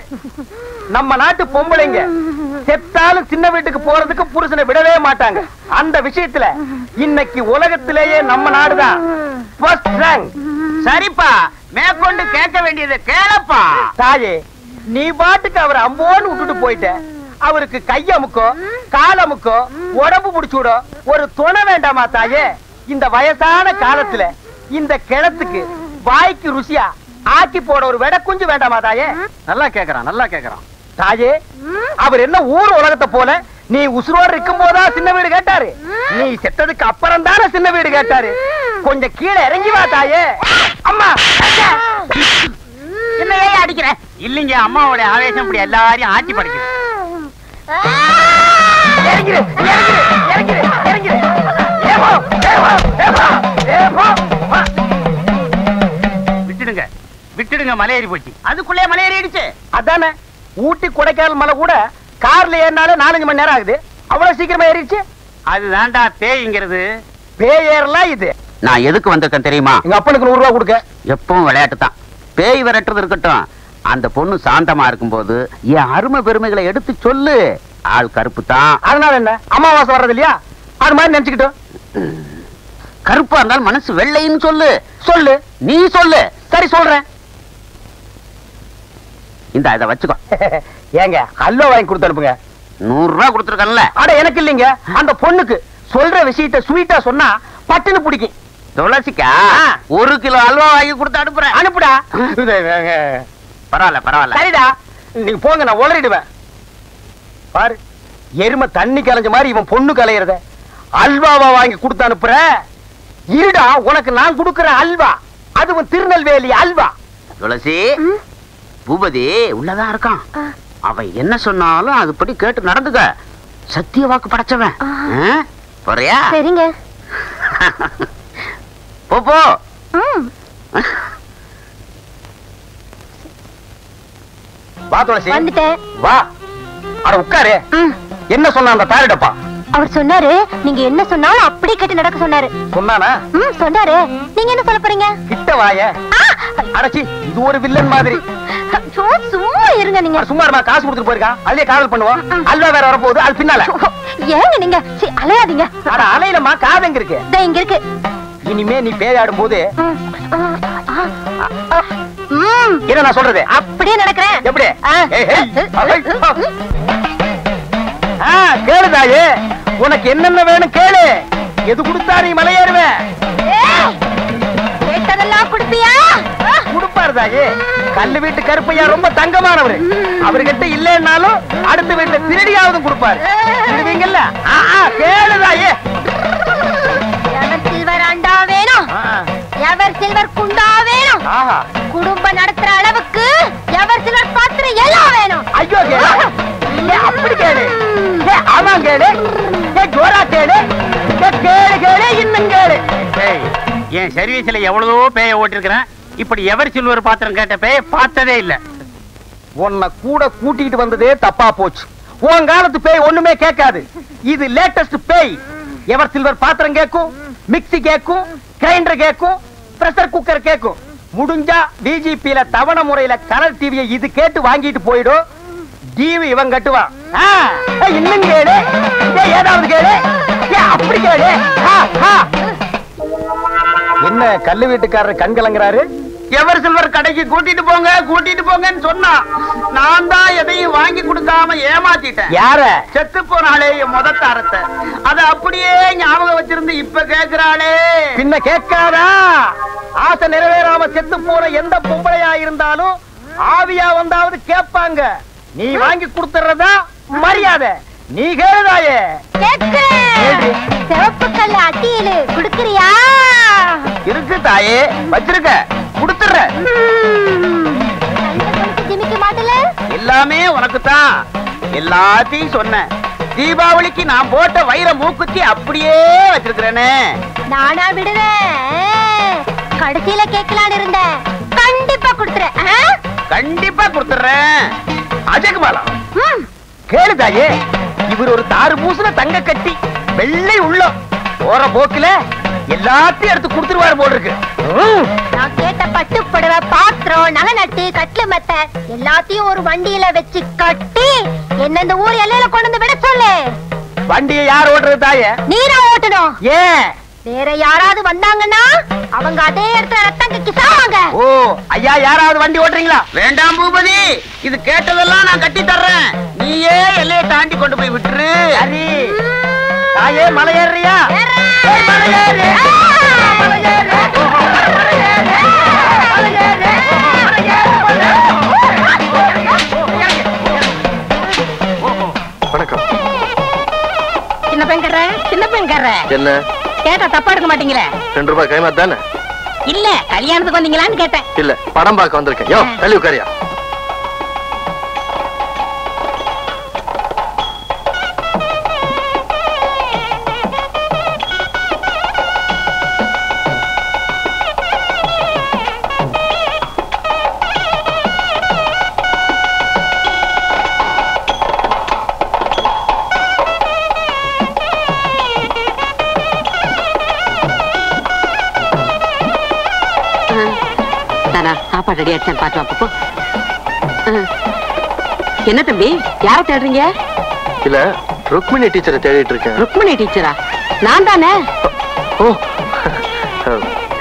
நம்ம நாட்டு பொம்பளைங்க செத்தாலும் சின்ன வீட்டுக்கு போறதுக்கு புருஷனை விடவே மாட்டாங்க. அந்த விஷயத்துல இன்னைக்கு உலகத்திலேயே நம்ம நாடுதான் ஃபர்ஸ்ட் ரேங்க். சரிப்பா, மேற்கொண்டு கேட்க வேண்டியதை கேளப்பா. தாயே, நீ பாட்டுக்கு அவரை அம்போன்னு விட்டுட்டு போயிட்ட. அவருக்கு கையமுக்கோ காலமுக்கோ உடம்பு முடிச்சுடோ ஒரு துணை வேண்டாமா தாயே? இந்த வயசான காலத்துல இந்த கிணத்துக்கு வாய்க்கு ருசியா ஆக்கி போட ஒரு வெட குஞ்சு வேண்டாமா தாயே? நல்லா கேக்குறான், நல்லா கேக்குறான். தாயே, அவர் என்ன ஊர் உலகத்தை போல நீ உசுரோடு இருக்கும் போதா சின்ன வீடு கேட்டாரு? நீ செத்ததுக்கு அப்புறம் தானே சின்ன வீடு கேட்டாரு. கொஞ்சம் கீழே இறங்கி வா தாயே. அம்மா, என்ன ஏன் அடிக்கிற? இல்லைங்க, அம்மாவோட ஆவேசம் இப்படி எல்லாரையும் ஆட்டி படைக்குது. இறங்கிரு, இறங்கிரு, இறங்கிரு, இறங்கிரு. ஏவோ, ஏவோ, ஏவோ, ஏவோ. விட்டுடுங்க, விட்டுடுங்க, மலையேறி போச்சு. அதுக்குள்ளே மலையேறிடுச்சு. அதானே, ஊட்டி கொடைக்கானல் மலை கூட கார்ல ஏறினாலே 4-5 மணி நேரம் ஆகுது. அவ்வளவு சீக்கிரமா ஏறிடுச்சு. அதுதான்டா பேய்ங்கிறது. பேய் ஏறலாம் இது. நான் எதுக்கு வந்திருக்கேன் தெரியுமா? எங்க அப்பனுக்கு 100 ரூபாய் கொடுக்க. எப்பவும் விளையாட்டு தான். பேய் விரட்டுறது இருக்கட்டும், அந்த பொண்ணு சாந்தமா இருக்கும்போது என் அருமை பெருமைகளை எடுத்து சொல்லு. ஆள் கருப்பு தான். அதனால என்ன, அமாவாசை வர்றது இல்லையா? அது மாதிரி நினைச்சுக்கிட்டோம். கருப்பா இருந்தாலும் மனசு வெள்ளைன்னு சொல்லு. சொல்லு. நீ சொல்லு. சரி, சொல்றேன். இந்த இதை வச்சுக்கோ. ஏங்க, அல்வா வாங்கி கொடுத்து அனுப்புங்க. 100 ரூபாய் கொடுத்துருக்கல. அட எனக்கு இல்லைங்க, அந்த பொண்ணுக்கு. சொல்ற விஷயத்தை ஸ்வீட்டா சொன்னா பட்டுன்னு பிடிக்கும். துளசிக்கா 1 கிலோ அல்வா வாங்கி கொடுத்து அனுப்புறேன். அனுப்புடா. பரவாயில்ல பரவாயில்ல. சரிடா, நீங்க போங்க, நான் உளறிடுவேன். பாரு, எருமை தண்ணி கலைஞ்ச மாதிரி இவன் பொண்ணு கலையறத அல்வாவா வாங்கி கொடுத்து அனுப்புற. இருடா, உனக்கு நான் கொடுக்கிற அல்வா, அதுவும் திருநெல்வேலி அல்வா. துளசி, பூபதி உள்ளதான் இருக்கான். அவன் என்ன சொன்னாலும் அதுபடி கேட்டு நடந்துக்க. சத்திய வாக்கு படைச்சவன். போறியா? சரிங்க. போ. வா துளசி, வந்துட்டேன். வா. அட உட்காரு. என்ன சொன்ன அந்த தாரிடப்பா? அவர் சொன்னாரு, நீங்க என்ன சொன்னாலும் அப்படியே கேட்டு நடக்க சொன்னாரு. சொன்னானா? சொன்னாரு. நீங்க என்ன சொல்ல போறீங்க? கிட்ட வாய. அடச்சி, இது ஒரு வில்லன் மாதிரி. சும்மா இருங்க நீங்க. சும்மா இருமா, காசு கொடுத்துட்டு போயிருக்கா. அதுலயே காதல் பண்ணுவோம். அல்வா வேற வரப்போகுது, அது பின்னால. ஏங்க நீங்க அலையாதீங்க. அட அலையிலமா, காது எங்க இருக்கு? இங்க இருக்கு. இனிமே நீ பேயாடும் போது என்ன நான் சொல்றது அப்படியே நடக்கிறேன். எப்படி? கேளுதாயே, உனக்கு என்னென்ன வேணும் கேளு. எது கொடுத்தா நீ மலையேறுவேன்? கேட்டதெல்லாம் கொடுப்பியா? கொடுப்பாரு தாயே. கல்லு வீட்டு கருப்பையா ரொம்ப தங்கமானவரு. அவர்கிட்ட இல்லைன்னாலும் அடுத்த வீட்டுல திருடியாவது கொடுப்பாரு. திருடுவீங்கல்ல? கேளுதாயே. எவர் சில்வர் அண்டா வேணும், எவர் சில்வர் குண்டா வேணும், குடும்பம் நடத்துற அளவுக்கு எவர் சில்வர் பாத்திரம் எல்லாம் வேணும். ஐயோ கேளு, அப்படி கேளு. ஆமா கேளு, ஜோரா கேளு, கேளு கேளு, இன்னும் கேளு. என் சர்வீஸ்ல எவ்வளவோ பேய ஓட்டிருக்கிறேன். இப்படி எவர் சில்வர் பாத்திரம் கேட்ட பேய பார்த்ததே இல்ல. உன்னை கூட கூட்டிட்டு வந்ததே தப்பா போச்சு. உன் காலத்து பேய் ஒண்ணுமே கேட்காது. இது லேட்டஸ்ட் பேய். எவர் சில்வர் பாத்திரம் கேட்கும், மிக்ஸி கேட்கும், கிரைண்டர் கேட்கும், பிரஷர் குக்கர் கேட்கும். முடிஞ்சா டிஜிபில தவணை முறையில கலர் டிவியை இது கேட்டு வாங்கிட்டு போயிடும். டிவி இவன் கட்டுவான். இன்னும் கேளு, ஏதாவது கேளு, அப்படி கேளு. என்ன கல்லு வீட்டுக்காரர் கண் கலங்குறாரு? எவர் சில்வர் கடைக்கு கூட்டிட்டு போங்கன்னு சொன்னா நான் தான் எதையும் வாங்கி கொடுக்காம ஏமாத்திட்டேன். யார? செத்து போனாலே என் முதத்தாரத்தை அத அப்படியே ஞாபகம் வச்சிருந்து இப்ப கேக்குறாளே. பின்ன கேட்காதா? ஆசை நிறைவேறாம செத்து போன எந்த பொம்பளையா இருந்தாலும் ஆவியா வந்தாவது கேட்பாங்க. நீ வாங்கி கொடுத்துறதா மரியாதை. நீ கேளுதாயே. சிவப்பு கல்ல அட்டியில குடுக்கறியா? இருக்கு தாயே, வச்சிருக்க, குடுத்துற. ஜிமிக்க மாட்டல? எல்லாமே உனக்கு தான். எல்லாத்தையும் சொன்னேன். தீபாவளிக்கு நான் போட்ட வைர மூக்குத்தி அப்படியே வச்சிருக்கிறேனே. நானா விடுவேன்? கடைசியில கேட்கலான்னு இருந்தேன். கண்டிப்பா குடுத்துறேன். கண்டிப்பா குடுத்துறேன். அஜகுமாலா கேளுதாயே, இவர் ஒரு தாறு பூசுன தங்க கட்டி, வெள்ளை உள்ளம். போற போக்குல எல்லாத்தையும் எடுத்து கொடுத்துருவாரு போல இருக்கு. நான் கேட்ட பட்டு புடவை, பாத்திரம், நகை நட்டு, கட்லு மெத்த எல்லாத்தையும் ஒரு வண்டியில வச்சு கட்டி என்ன இந்த ஊர் எல்லையில கொண்டு வந்து விட சொல்லு. வண்டியை யார் ஓட்டுறது தாயே? நீரா ஓட்டணும். ஏன்? வேற யாராவது வந்தாங்கன்னா அவங்க அதே இடத்துல ரத்தம் கக்கி சாவாங்க. ஓ ஐயா, யாராவது வண்டி ஓட்டுறீங்களா? வேண்டாம் பூபதி, இது கேட்டதெல்லாம் நான் கட்டி தர்றேன். நீயே எல்லையை தாண்டி கொண்டு போய் விட்டுரு. சரி தாயே, மலை ஏறியா? வணக்கம். சின்ன பெண்கற என்ன கேட்டா தப்பா எடுக்க மாட்டீங்களே? 2 ரூபாய் கைமா தானே? இல்ல, கல்யாணத்துக்கு வந்தீங்களான்னு கேட்டேன். இல்ல, படம் பார்க்க வந்திருக்கேன். யோ, தள்ளி உட்காரியா. சாப்பாடு ரெடி ஆச்சு, பாத்து வாப்போ. என்ன தம்பி, யார தேடுறீங்க? இல்ல, ருக்மிணி டீச்சரை தேடிட்டு இருக்கேன். ருக்மிணி டீச்சரா? நான் தானே. ஓ,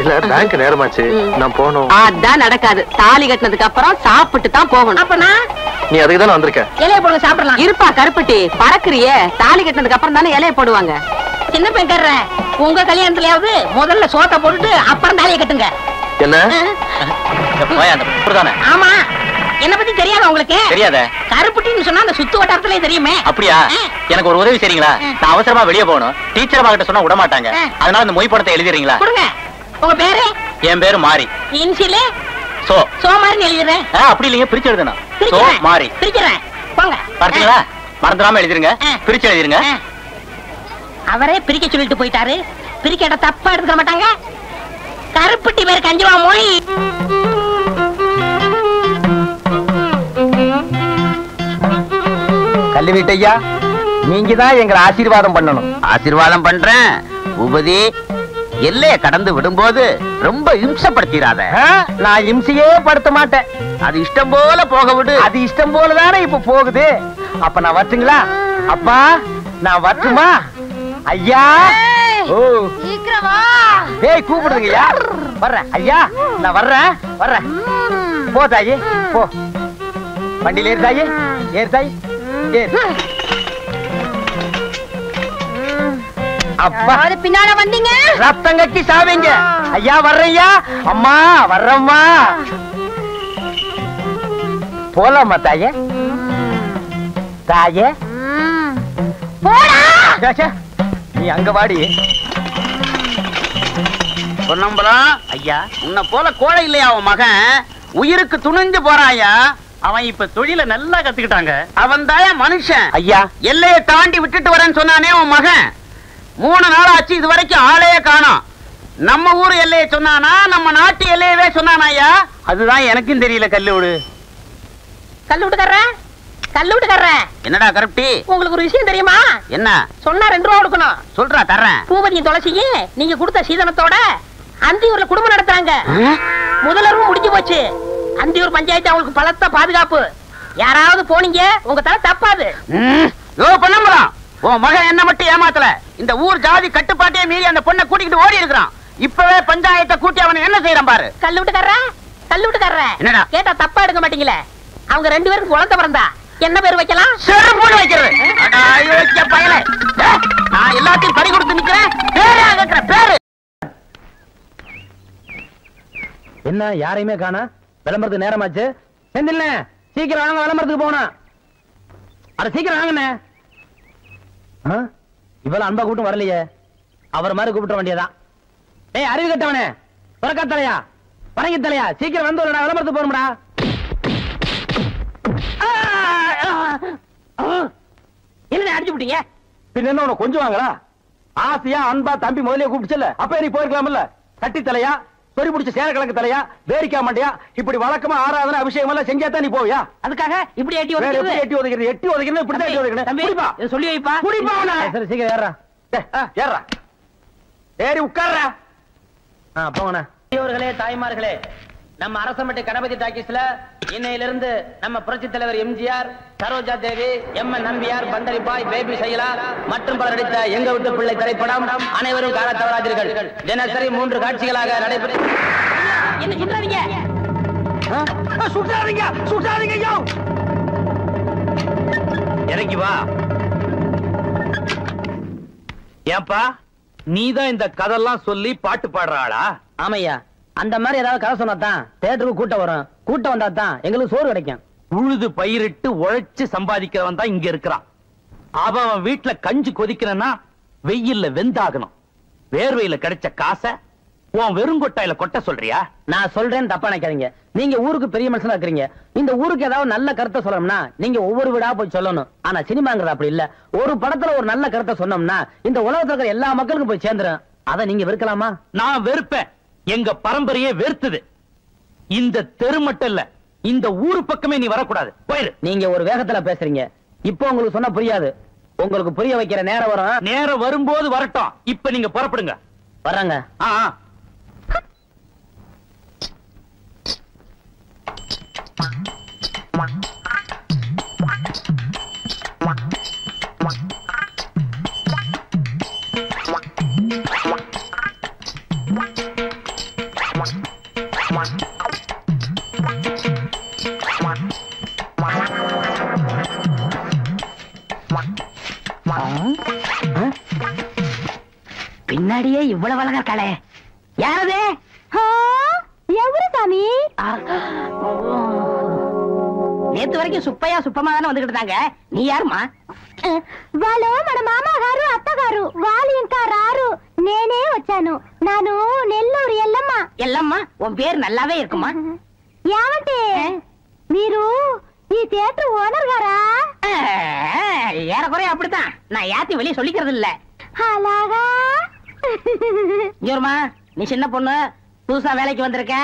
இல்ல பேங்க் நேரமாச்சு, நான் போகணும். அதான் நடக்காது. தாலி கட்டினதுக்கு அப்புறம் சாப்பிட்டு தான் போகணும். அப்பனா நீ அதுக்கு தானே வந்திருக்க. இலைய போடுங்க, சாப்பிடலாம். இருப்பா கருப்பட்டி, பறக்குறியே. தாலி கட்டினதுக்கு அப்புறம் தானே இலைய போடுவாங்க. சின்ன பெண் கர்ற, உங்க கல்யாணத்துலயாவது முதல்ல சோத்த போட்டுட்டு அப்புறம் தாலியை கட்டுங்க. என்ன? ஆமா, என்ன பத்தி தெரியாத உங்களுக்கு? தெரியாத. கருப்பட்டின்னு சொன்னா அந்த சுத்து வட்டாரத்திலே தெரியுமே. அப்படியா? எனக்கு ஒரு உதவி செய்றீங்களா? நான் அவசரமா வெளியே போகணும். டீச்சர் கிட்ட சொன்னா விட மாட்டாங்க. அதனால இந்த மொய் படத்தை எழுதிறீங்களா? கொடுங்க. உங்க பேரு? என் பேரு மாரி. இன்சிலே சோ சோமாரின்னு எழுதுறேன். அப்படி இல்லைங்க, பிரிச்சு எழுதணும். சோ மாரி. பிரிக்கிறேன். போங்க. பார்த்தீங்களா? மறந்துடாம எழுதிருங்க. பிரிச்சு எழுதிருங்க. அவரே பிரிக்க சொல்லிட்டு போயிட்டாரு. பிரிக்க தப்பா எடுத்துக்க மாட்டாங்க. கருப்பட்டி பேரு கஞ்சிவா மொழி. கல்வி வீட்டையா, நீங்க தான் எங்களை ஆசீர்வாதம் பண்ணணும். ஆசீர்வாதம் பண்றேன். பூபதி, எல்லைய கடந்து விடும்போது ரொம்ப இம்சப்படுத்திடாத. நான் இம்சையே படுத்த மாட்டேன். அது இஷ்டம் போல போக விடு. அது இஷ்டம் போலதானே இப்ப போகுது. அப்ப நான் வரட்டுங்களா? அப்பா, நான் வரட்டுமா? ஐயா, ஓ சீக்கிரமா டேய் கூப்பிடுங்கய்யா. வர்றேன் ஐயா, நான் வர்றேன். போ தாயி, போ. வண்டியில ஏறு தாயி, ஏறு தாயி, ஏறு. அப்பா, பின்னால வந்தீங்க, ரத்தம் கட்டி சாவீங்க. ஐயா வர்றையா. அம்மா வர்றம்மா. போலாமா தாயே? தாயே போடா. நீ அங்க வாடி. பொன்னம்பலம் ஐயா, உன்னை போல கோழை இல்லையா அவன் மகன்? உயிருக்கு துணிஞ்சு போறாயா. அவன் இப்ப தொழில நல்லா கத்துக்கிட்டாங்க. அவன் தாயா மனுஷன். ஐயா, எல்லையை தாண்டி விட்டுட்டு வரேன்னு சொன்னானே உன் மகன். 3 நாள் ஆச்சு, இது வரைக்கும் ஆளையே காணோம். நம்ம ஊர் எல்லையை சொன்னானா, நம்ம நாட்டு எல்லையவே சொன்னானா ஐயா? அதுதான் எனக்கும் தெரியல. கல்லூடு கல்லூட்டுக்கார, என்னடா கருப்பட்டி? உங்களுக்கு ஒரு விஷயம் தெரியுமா? என்ன சொன்னா 2 ரூபா கொடுக்கணும். சொல்றா, தர்றேன். பூபதியும் துளசியும் நீங்க கொடுத்த சீதனத்தோட அந்தியூர்ல குடும்பம் நடத்துறாங்க. முதலரும் முடிஞ்சு போச்சு. அந்தியூர் பஞ்சாயத்து அவங்களுக்கு பலத்த பாதுகாப்பு. யாராவது போனீங்க, உங்க தலை தப்பாது. பொன்னம்பலம், உன் மகன் என்ன மட்டும் ஏமாத்தல. இந்த ஊர் ஜாதி கட்டுப்பாட்டையே மீறி அந்த பொண்ணை கூட்டிக்கிட்டு ஓடி இருக்கிறான். இப்பவே பஞ்சாயத்தை கூட்டி அவனை என்ன செய்யறான் பாரு. கல்லூட்டுக்கார, என்னடா கேட்டா தப்பா எடுக்க மாட்டீங்களே. அவங்க 2 பேருக்கு குழந்தை பிறந்தா என்ன பேர் வைக்கலாம்? செருப்பு வைக்கிறது. நான் எல்லாத்தையும் பறி கொடுத்து நிக்கிறேன். பேரு என்ன யாரையுமே காணா? விளம்பரத்துக்கு நேரமாச்சு. செந்தில்ல, சீக்கிரம் வாங்க, விளம்பரத்துக்கு போகணும். அட சீக்கிரம் வாங்கண்ணே. இவ்வளவு அன்பா கூட்டம் வரலையே. அவர் மாதிரி கூப்பிட்ட வேண்டியதான். ஏய் அறிவு கட்டவனே, புறக்கா தலையா, பரங்கி தலையா, சீக்கிரம் வந்து விளம்பரத்துக்கு போகணும்டா. என்ன அடிச்சு விட்டீங்க? பின்ன என்ன உனக்கு கொஞ்சம் வாங்களா? ஆசையா அன்பா தம்பி முதலே கூப்பிடுச்சல, அப்ப நீ போயிருக்கலாம்ல. கட்டி தலையா, சொறி பிடிச்ச சேரக்கிழங்கு தலையா, வேரிக்கா மாட்டியா, இப்படி வழக்கமா ஆராதனை அபிஷேகம் எல்லாம் செஞ்சாதான் நீ போவியா? அதுக்காக இப்படி எட்டி ஒதுக்கிறது, எட்டி ஒதுக்கிறது, எட்டி ஒதுக்கிறது, இப்படிதான் எட்டி ஒதுக்கணும். சொல்லி வைப்பா. குடிப்பா. சரி சீக்கிரம் ஏறா, ஏறா, ஏறி உட்கார்றா. போங்கண்ணா. பெரியவர்களே, தாய்மார்களே, நம்ம அரசமட்டை கணபதி டாக்கீஸ்ல இன்னையிலிருந்து நம்ம புரட்சி தலைவர் எம்ஜிஆர், சரோஜா தேவி, எம்.என். நம்பியார், பண்டரிபாய், பேபி சைலா மற்றும் பலர் நடித்த எங்க விட்டு பிள்ளை திரைப்படம் அனைவரும் காண தவறாதீர்கள். தினசரி 3 காட்சிகளாக நடைபெறும். என்ன சுட்டாதீங்க, சுட்டாதீங்க. இறங்கி வா. ஏன்பா, நீதான் இந்த கதெல்லாம் சொல்லி பாட்டு பாடுற ஆளா? ஆமையா, அந்த மாதிரி ஏதாவது கதை சொன்னாதான் தியேட்டருக்கு கூட்டம் வரும். கூட்டம் வந்தா தான் எங்களுக்கு சோறு கிடைக்கும். உழுது பயிரிட்டு உழைச்சு சம்பாதிக்கிறவன் தான் இங்க இருக்கிறான். அவன் வீட்டுல கஞ்சி கொதிக்கணும்னா வெயில்ல வெந்தாகணும். வேர்வையில கிடைச்ச காசை உன் வெறுங்கொட்டாயில கொட்ட சொல்றியா? நான் சொல்றேன்னு தப்பா நினைக்காதீங்க. நீங்க ஊருக்கு பெரிய மனுஷனா இருக்கிறீங்க. இந்த ஊருக்கு ஏதாவது நல்ல கருத்தை சொல்லணும்னா நீங்க ஒவ்வொரு வீடா போய் சொல்லணும். ஆனா சினிமாங்கிறது அப்படி இல்ல. ஒரு படத்துல ஒரு நல்ல கருத்தை சொன்னோம்னா இந்த உலகத்துல இருக்கிற எல்லா மக்களுக்கும் போய் சேர்ந்துரும். அதை நீங்க வெறுக்கலாமா? நான் வெறுப்பேன். எங்க பரம்பரையே வெறுத்தது. இந்த தெரு மட்டும் இல்ல, இந்த ஊரு பக்கமே நீ வரக்கூடாது. போயிரு. நீங்க ஒரு வேகத்துல பேசுறீங்க. இப்போ உங்களுக்கு சொன்னா புரியாது. உங்களுக்கு புரிய வைக்கிற நேரம் வரும். நேரம் வரும்போது வரட்டும். இப்ப நீங்க புறப்படுங்க. வர்றாங்க. பார்க்கறதுலயே இவ்வளவு அழகா இருக்காளே, யாரது? எவரு சாமி? நேத்து வரைக்கும் சுப்பையா சுப்பமா தானே வந்துகிட்டு இருந்தாங்க, நீ யாருமா? వాళ్ళు మన మామగారు అత్తగారు, వాళ్ళు ఇంకా రారు, నేనే వచ్చాను. నాను నెల్లూరు ఎల్లమ్మ. ఎల్లమ్మా, உன் பேர் நல்லாவே இருக்குமா? ఏమంటే మీరు ఈ தியேட்டர் ஓனர் గారా? ஏறக்குறைய அப்படித்தான், நான் யாத்தையும் வெளியே சொல்லிக்கிறது இல்ல. అలాగా? ஜோர்மா, நீ சின்ன பொண்ணு, புதுசா வேலைக்கு வந்திருக்க,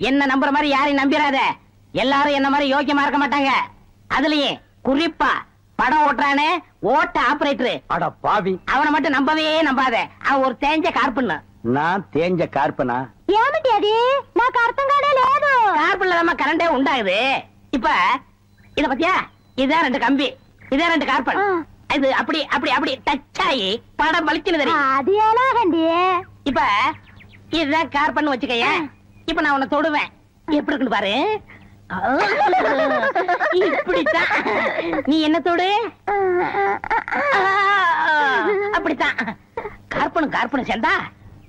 என்ன நம்புற மாதிரி யாரையும் நம்பிராத. எல்லாரும் என்ன மாதிரி யோக்கியமா இருக்க மாட்டாங்க. அதுலயே குறிப்பா படம் ஓட்டுறானே ஓட்ட ஆபரேட்டர், அட பாவி, அவனை மட்டும் நம்பவே நம்பாத. அவன் ஒரு தேஞ்ச கார்பன். நான் தேஞ்ச கார்பனா? ఏమిటి అది? నాకు అర్థం కానే లేదు. கார்பன்ல தான் கரண்டே உண்டாகுது. இப்ப இத பத்தியா, இதான் 2 கம்பி, இதான் 2 கார்பன். இது அப்படி அப்படி அப்படி டச் ஆகி படம் பளிச்சுன்னு தெரியும். అది ఎలాగండి? இப்ப இதுதான் கார்பன் வச்சுக்கய. இப்ப நான் உன்னை தொடுவேன், எப்படி இருக்குன்னு பாரு. இப்படித்தான் நீ என்ன தொடு, அப்படித்தான். கார்பனும் கார்பனும் சேர்ந்தா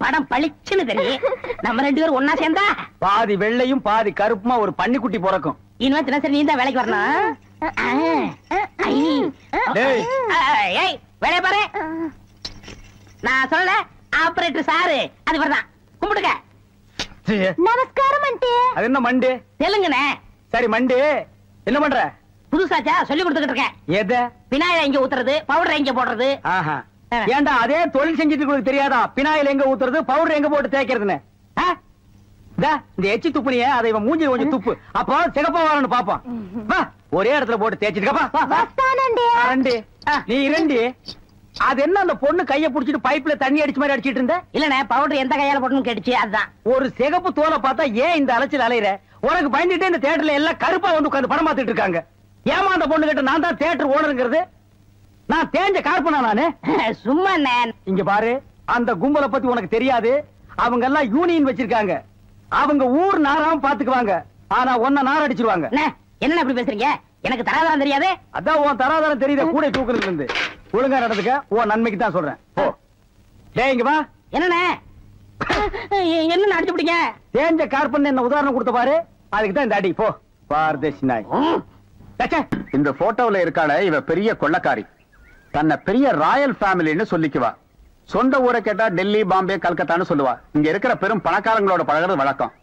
படம் பளிச்சுன்னு தெரியும். நம்ம 2 பேரும் ஒன்னா சேர்ந்தா பாதி வெள்ளையும் பாதி கருப்புமா ஒரு பன்னிக்குட்டி பிறக்கும். இனிமே தினசரி நீ தான் வேலைக்கு வரணும். வேலைய பாரு. நான் சொல்ல ஆபரேட்டர் சாரு, அது வரதான். கும்பிடுங்க. நமஸ்காரம் ஆண்டி. அது என்ன மண்டு? தெலுங்குனே. சரி மண்டு, என்ன பண்ற? புதுசாச்சா சொல்லி கொடுத்துக்கிட்டு இருக்கேன். எத? விநாயகர் எங்க ஊத்துறது, பவுடர் எங்க போடுறது. ஆஹா, ஏண்டா அதே தொழில் செஞ்சுட்டு உங்களுக்கு தெரியாதா? பினாயில் எங்க ஊத்துறது, பவுடர் எங்க போட்டு தேய்க்கிறதுன்னு? இந்த எச்சி துப்புனிய அதை இவன் மூஞ்சி கொஞ்சம் துப்பு, அப்போ சிகப்பா வரணும் பாப்போம். வா, ஒரே இடத்துல போட்டு தேய்ச்சிட்டு நீ இரண்டி. அது என்ன அந்த பொண்ணு கைய புடிச்சிட்டு பைப்ல தண்ணி அடிச்ச மாதிரி அடிச்சிட்டு இருந்த? இல்லனே, பவுடர் எந்த கையால போட்டுன்னு கேட்டுச்சு, அதுதான். ஒரு சிகப்பு தோலை பார்த்தா ஏன் இந்த அலைச்சல் அலையிற? உனக்கு பயந்துட்டே இந்த தியேட்டர்ல எல்லாம் கருப்பா வந்து உட்கார்ந்து படம் பார்த்துட்டு இருக்காங்க. ஏமா அந்த பொண்ணு கிட்ட நான் தான் தியேட்டர் ஓனருங்கிறது? நான் தேஞ்ச கார்பனா நானு? சும்மா இங்க பாரு, அந்த கும்பலை பத்தி உனக்கு தெரியாது. அவங்க எல்லாம் யூனியன் வச்சிருக்காங்க. அவங்க ஊர் நாராம பாத்துக்குவாங்க, ஆனா ஒன்ன நார அடிச்சிருவாங்க. என்ன அப்படி பேசுறீங்க? எனக்கு தராதரம் தெரியாது. அதான் உன் தராதரம் தெரியுத, கூட தூக்குறதுல இருந்து. ஒழுங்கா நடந்துக்க, உன் நன்மைக்கு தான் சொல்றேன். ஓ டேய், இங்க வா. என்னண்ணே என்ன அடிச்சு பிடிங்க? தேஞ்ச கார்பன் என்ன உதாரணம் கொடுத்த பாரு, அதுக்கு தான் இந்த அடி. போ பார்தேசி நாய். இந்த போட்டோல இருக்காள, இவ பெரிய கொள்ளக்காரி. தன்னை பெரிய ராயல் ஃபேமிலின்னு சொல்லிக்குவா. சொந்த ஊரை கேட்டா டெல்லி, பாம்பே, கல்கத்தான்னு சொல்லுவா. இங்க இருக்கிற பெரும் பணக்காரங்களோட பழகிறது வழக்கம்.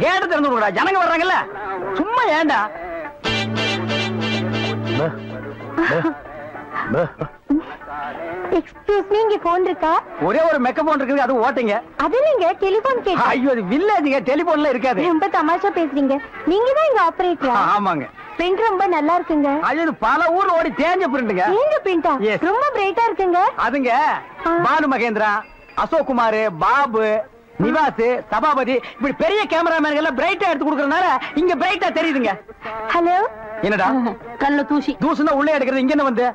கேட்டு திறந்து விடுறா, ஜனங்க வர்றாங்கல்ல, சும்மா ஏண்டா? எக்ஸ்கியூஸ் மீ, இங்க போன் இருக்கா? ஒரே ஒரு மெக்க போன் இருக்குது, அது ஓட்டுங்க. அது நீங்க டெலிபோன் கேட்டா? ஐயோ, அது வில்லேஜ்ங்க, டெலிபோன்ல இருக்காது. ரொம்ப தமாஷா பேசுறீங்க. நீங்க தான் இங்க ஆபரேட்டரா? ஆமாங்க. பிரிண்ட் ரொம்ப நல்லா இருக்குங்க. அது பல ஊர்ல ஓடி தேஞ்ச பிரிண்ட்ங்க. தேஞ்ச பிரிண்டா? ரொம்ப பிரைட்டா இருக்குங்க. அதுங்க பாலு மகேந்திரா, அசோக் குமார், பாபு, நிவாஸ், சபாபதி, இப்படி பெரிய கேமராமேன் எல்லாம் பிரைட்டா எடுத்து கொடுக்கறதுனால இங்க பிரைட்டா தெரியுதுங்க. ஹலோ, என்னடா கல்ல தூசி? தூசுனா உள்ளே எடுக்கிறது, இங்க என்ன வந்து?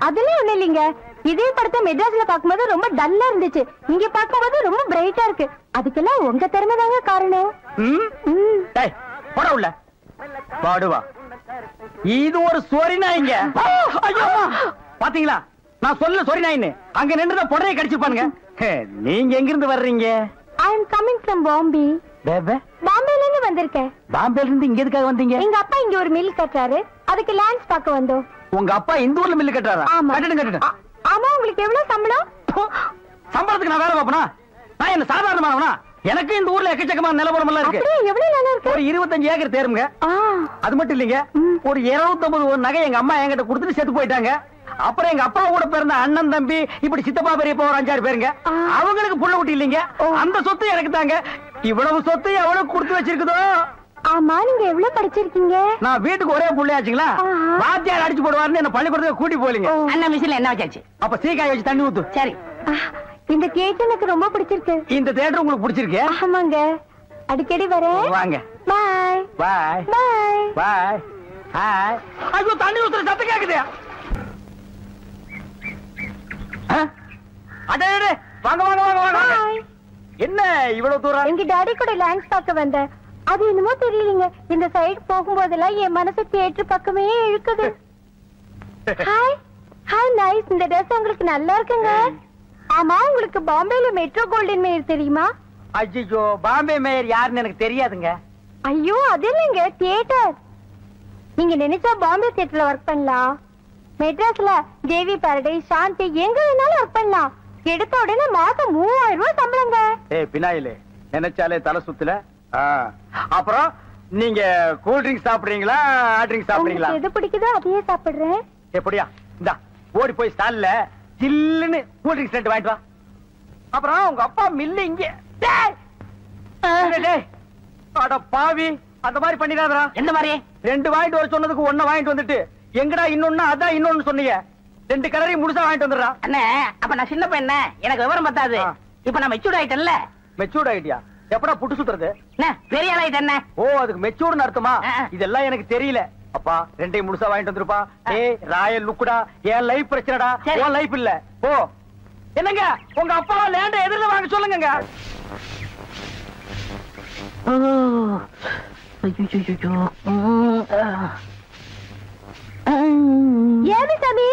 அதெல்லாம் ஒண்ணு இல்லைங்க. இதே படத்தை மெட்ராஸ்ல பாக்கும்போது ரொம்ப டல்லா இருந்துச்சு, இங்க பாக்கும்போது ரொம்ப பிரைட்டா இருக்கு. அதுக்கெல்லாம் உங்க திறமை தாங்க காரணம். போட உள்ள பாடுவா. இது ஒரு சொரி நாய்ங்க. பாத்தீங்களா, நான் சொல்ல சொரி நாயின்னு. அங்க நின்று பொடையை கடிச்சிருப்பானுங்க. நீங்க எங்க இருந்து வர்றீங்க? ஐ அம் கமிங் ஃப்ரம் பாம்பே. பாம்பேல இருந்து வந்திருக்கேன். பாம்பேல இருந்து இங்க எதுக்காக வந்தீங்க? எங்க அப்பா இங்க ஒரு மில் கட்டுறாரு, அதுக்கு லேண்ட்ஸ் பார்க்க வந்தோம். உங்க அப்பா இந்த ஊர்ல மில் கட்டுறாரா? கட்டணும். ஆமா, உங்களுக்கு எவ்வளவு சம்பளம்? சம்பளத்துக்கு நான் வேலை பார்ப்பனா? நான் என்ன சாதாரணமானவனா? எனக்கு இந்த ஊர்ல எக்கச்சக்கமான நிலவரம் எல்லாம் இருக்கு. எவ்வளவு நிலம் இருக்கு? ஒரு 25 ஏக்கர் தேருங்க. அது மட்டும் இல்லைங்க, ஒரு 250 நகை எங்க அம்மா என்கிட்ட கொடுத்துட்டு செத்து போயிட்டாங்க. அப்புறம் எங்க அப்பா கூட பிறந்த அண்ணன், தம்பி, இப்படி சித்தப்பா, பெரியப்பா ஒரு 5-6 பேருங்க. அவங்களுக்கு புள்ள குட்டி இல்லைங்க. அந்த சொத்து எனக்கு தாங்க. இவ்வளவு சொத்து எவ்வளவு கொடுத்து வச்சிருக்குதோ. ஆமா, நீங்க எவ்வளவு படிச்சிருக்கீங்க? நான் வீட்டுக்கு ஒரே புள்ளையாச்சுங்களா, வாத்தியார் அடிச்சு போடுவாருன்னு என்ன பள்ளிக்கூடத்துக்கு கூட்டி போலீங்க. அண்ணா மிஷின்ல என்ன வச்சாச்சு? அப்ப சீக்காய் வச்சு தண்ணி ஊத்து. சரி. இந்த தியேட்டர் எனக்கு ரொம்ப பிடிச்சிருக்கு. இந்த தியேட்டர் உங்களுக்கு பிடிச்சிருக்கு? ஆமாங்க, அடிக்கடி வரேன். வாங்க. பாய் பாய் பாய் பாய். ஹாய். ஐயோ, தண்ணி ஊத்துற சத்தம் கேக்குது. அடே, வாங்க வாங்க வாங்க வாங்க. என்ன இவ்வளவு தூரம்? எங்க டாடி கூட லேண்ட்ஸ் பார்க்க வந்தேன். அது என்னமோ தெரியலீங்க, இந்த சைடு போகும்போதெல்லாம் என் மனசு தியேட்டர் பக்கமே இழுக்குது. Hi hi nice. இந்த ட்ரெஸ் உங்களுக்கு நல்லா இருக்குங்க. ஆமா, உங்களுக்கு பாம்பேல மெட்ரோ கோல்டன் மேயர் தெரியுமா? ஐயோ, பாம்பே மேயர் யாருன்னு எனக்கு தெரியாதுங்க. ஐயோ, அது இல்லைங்க, தியேட்டர். நீங்க நினைச்சா பாம்பே தியேட்டர்ல ஒர்க் பண்ணலாம். மெட்ராஸ்ல தேவி பாரடைஸ், சாந்தி, எங்க வேணாலும் ஒர்க் பண்ணலாம். எடுத்த உடனே மாசம் 3000 ரூபாய் சம்பளங்க. பினாயிலே நினைச்சாலே தலை சுத்துல. அப்புறம் நீங்க கூல் ட்ரிங்க்ஸ் சாப்பிடுறீங்களா, ஹாட் ட்ரிங்க்ஸ் சாப்பிடுறீங்களா? எது பிடிக்குதோ அதையே சாப்பிடுறேன். எப்படியா? இந்தா ஓடி போய் ஸ்டால்ல ஜில்லுன்னு கூல் ட்ரிங்க்ஸ் ரெண்டு வாங்கிட்டு வா. அப்புறம் உங்க அப்பா மில்லு இங்க. அட பாவி, அந்த மாதிரி பண்ணிடாதடா. எந்த மாதிரி? 2 வாங்கிட்டு வர சொன்னதுக்கு 1 வாங்கிட்டு வந்துட்டு எங்கடா இன்னொன்னு அதான் இன்னொன்னு சொன்னீங்க. 2 கலரையும் முழுசா வாங்கிட்டு வந்துடுறா. அண்ணே, அப்ப நான் சின்ன பையன், எனக்கு விவரம் பத்தாது. இப்ப நான் மெச்சூர்ட் ஆயிட்டேன்ல. மெச்சூர்ட் ஆயிட்டியா? எப்படா புட்டு சுத்துறது? பெரிய ஆள் ஆயிட்டேன். ஓ, அதுக்கு மெச்சூர்னு அர்த்தமா? இதெல்லாம் எனக்கு தெரியல. அப்பா 2 முழுசா வாங்கிட்டு வந்துருப்பா. ஏய் ராயல் லுக்குடா, என் லைஃப் பிரச்சனைடா, உன் லைஃப் இல்ல. ஓ என்னங்க, உங்க அப்பா லேண்ட எதிரில வாங்க சொல்லுங்க. ஏமி சாமி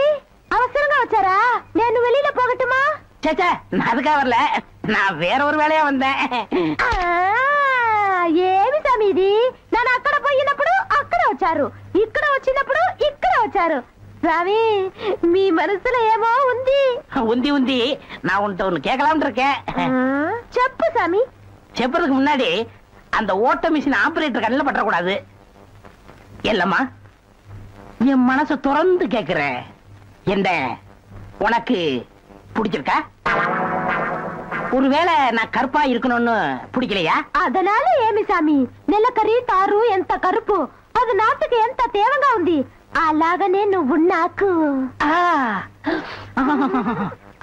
அவசரங்க வச்சாரா? நான் வெளியில போகட்டுமா? சேச்சே, நான் அதுக்காக வரல, நான் வேற ஒரு வேலையா வந்தேன். ఏమి సమీది నేను అక్కడ పోయినప్పుడు అక్కడ వచ్చారు, ఇక్కడ వచ్చినప్పుడు ఇక్కడ వచ్చారు. స్వామి మీ మనసులో ఏమో ఉంది. ఉంది நான் உன்கிட்ட ஒண்ணு கேட்கலாம்னு இருக்கேன். చెప్పు சாமி. చెప్పறதுக்கு முன்னாடி அந்த ஓட்ட மிஷின் ஆபரேட்டர் கண்ணில் பற்றக்கூடாது. இல்லம்மா, என் மனசை திறந்து கேட்கிறேன். என்ன உனக்கு பிடிச்சிருக்கா? ஒருவேளை நான் கருப்பா இருக்கணும்னு பிடிக்கலையா? அதனால ఏమి సామి, నెలకరి తారు ఎంత కరుపు, అది నాటుకి ఎంత తేవంగా ఉంది. అలాగనే నువ్వు నాకు.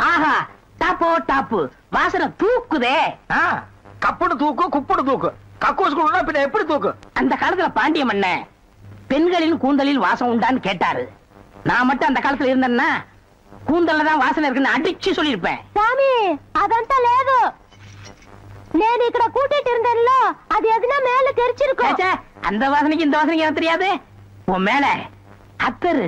ஆஹா, டாப்போ டாப்பு, வாசனை தூக்குதே. கப்புடு தூக்கு, குப்புடு தூக்கு, கக்கூசுக்குள்ள பின்ன எப்படி தூக்கு? அந்த காலத்துல பாண்டிய மன்னன் பெண்களின் கூந்தலில் வாசம் உண்டான்னு கேட்டாரு. நான் மட்டும் அந்த காலத்துல இருந்தேன்னா கூந்தல்ல தான் வாசனை இருக்குன்னு அடிச்சு சொல்லிருப்பேன். சாமி అదంతా లేదు, నేను ఇక్కడ కూటిட்டு இருந்தேன்ல, அது எதுனா மேல தெரிச்சிருக்கும். அந்த வாசனைக்கு இந்த வாசனைக்கு எனக்கு தெரியாது. உன் மேல அத்தரு,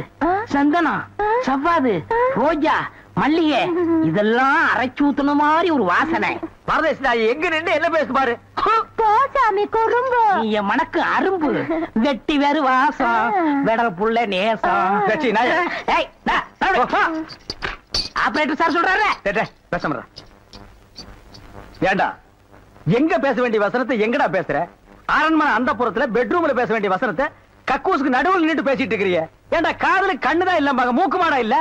சந்தனம், சவ்வாது, ரோஜா, மல்லிகை இதெல்லாம் அரைச்சு ஊத்துன மாதிரி ஒரு வாசனை. பரதேசி எங்க நின்று என்ன பேசு பாரு. சாமி குறும்பு, நீ என் மனக்கு அரும்பு, வெட்டி வேறு வாசம், வெடல் புள்ள நேசம். ஆபரேட்டர் சார் சொல்றாரு. பேச ஏண்டா, எங்க பேச வேண்டிய வசனத்தை எங்கடா பேசுற? அரண்மனை அந்த புறத்துல பெட்ரூம்ல பேச வேண்டிய வசனத்தை கக்கூசுக்கு நடுவில் நின்று பேசிட்டு இருக்கிறீங்க. ஏண்டா காதுல கண்ணுதான் இல்ல, மூக்கு மாடா இல்ல?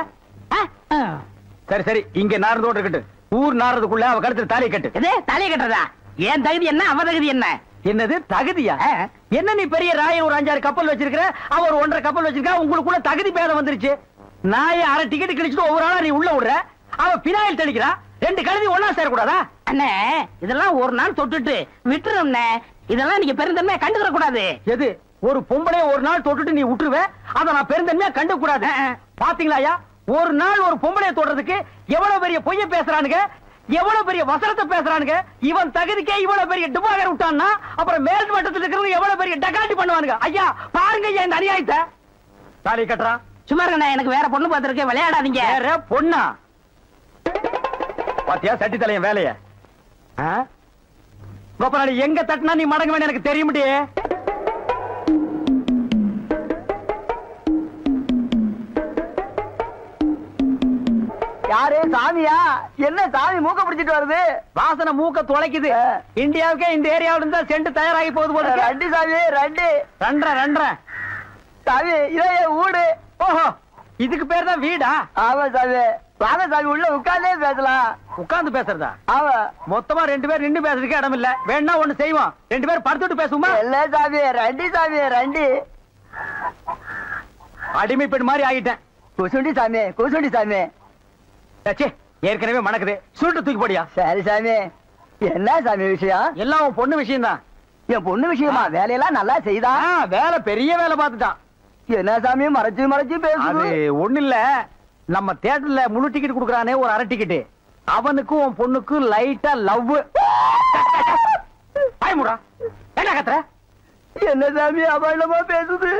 சரி சரி, இங்க நார்ந்தோடு இருக்கட்டும். ஊர் நார்றதுக்குள்ள அவ கழுத்துல தாலியை கட்டு. தாலியை கட்டுறதா? ஏன் தகுதி என்ன, அவ தகுதி என்ன? என்னது தகுதியா? என்ன நீ பெரிய ராய ஒரு 5-6 கப்பல் வச்சிருக்கிற, அவ ஒரு 1.5 கப்பல் வச்சிருக்கா, உங்களுக்குள்ள தகுதி பேதம் வந்துருச்சு. நாயை அரை டிக்கெட் கிழிச்சிட்டு ஒவ்வொரு ஆளா நீ உள்ள விடுற, அவ பினாயில் தெளிக்கிறா. 2 கழுதி ஒன்னா சேரக்கூடாதா? அண்ணே, இதெல்லாம் ஒரு நாள் தொட்டுட்டு விட்டுரும். இதெல்லாம் நீங்க பெருந்தன்மையா கண்டுக்கிற கூடாது. எது? ஒரு பொம்பளைய ஒரு நாள் தொட்டுட்டு நீ விட்டுருவ, அத நான் பெருந்தன்மையா கண்டு கூடாது. பாத்தீங்களா, ஒரு நாள் ஒரு பொம்பளைய தொடுறதுக்கு எவ்வளவு பெரிய பொய்ய பேசுறானுங்க, எவ்வளவு பெரிய வசனத்தை பேசுறானுங்க. இவன் தகுதிக்கே இவ்வளவு பெரிய டிபாகர் விட்டான்னா அப்புறம் மேல் மட்டத்தில் இருக்கிறவங்க எவ்வளவு பெரிய டகாட்டி பண்ணுவானுங்க. ஐயா பாருங்க ஐயா இந்த அநியாயத்தை. தாலி கட்டுறா. சும்மா இருக்கண்ணே, எனக்கு வேற பொண்ணு பார்த்திருக்கேன், விளையாடாதீங்க. வேற பொண்ணா? பாத்தியா சட்டி தலையன் வேலைய? கோபாலி எங்க தட்டினா நீ மடங்க வேணும் எனக்கு தெரிய முடியே. யாரு சாமியா? என்ன சாமி மூக்க பிடிச்சிட்டு வருது? வாசனை மூக்க துளைக்குது. இந்தியாவுக்கே இந்த ஏரியாவில இருந்தா சென்ட் தயாராகி போகுது போல. ரெண்டு சாமி, ரெண்டரை சாமி, இதே வீடு. ஓஹோ, இதுக்கு பேர் தான் வீடா? ஆமா சாமி. வாங்க சாமி, உள்ள உட்கார்ந்தே பேசலாம். உட்கார்ந்து பேசுறதா? ஆமா. மொத்தமா 2 பேர் நின்று பேசுறதுக்கு இடம் இல்ல. வேணா ஒண்ணு செய்வோம், 2 பேர் படுத்துட்டு பேசுவோமா? இல்ல சாமி, ரெண்டு அடிமை பெண் மாதிரி ஆகிட்டேன். குசுண்டி சாமி, குசுண்டி சாமி. ஏற்கனவே மணக்குது, சுருட்டு தூக்கி போடியா. சரி சாமி. என்ன சாமி விஷயம்? எல்லாம் பொண்ணு விஷயம் தான். என் பொண்ணு விஷயமா? வேலையெல்லாம் நல்லா செய்தா? வேலை பெரிய வேலை பார்த்துட்டான். என்ன சாமி மறைச்சு பேசுது? ஒண்ணு இல்ல, நம்ம தியேட்டர்ல முழு டிக்கெட் குடுக்கறானே ஒரு அரை டிக்கெட், அவனுக்கும் உன் பொண்ணுக்கும் லைட்டா லவ். என்ன கத்துற? என்ன சாமி அபாயமா பேசுது?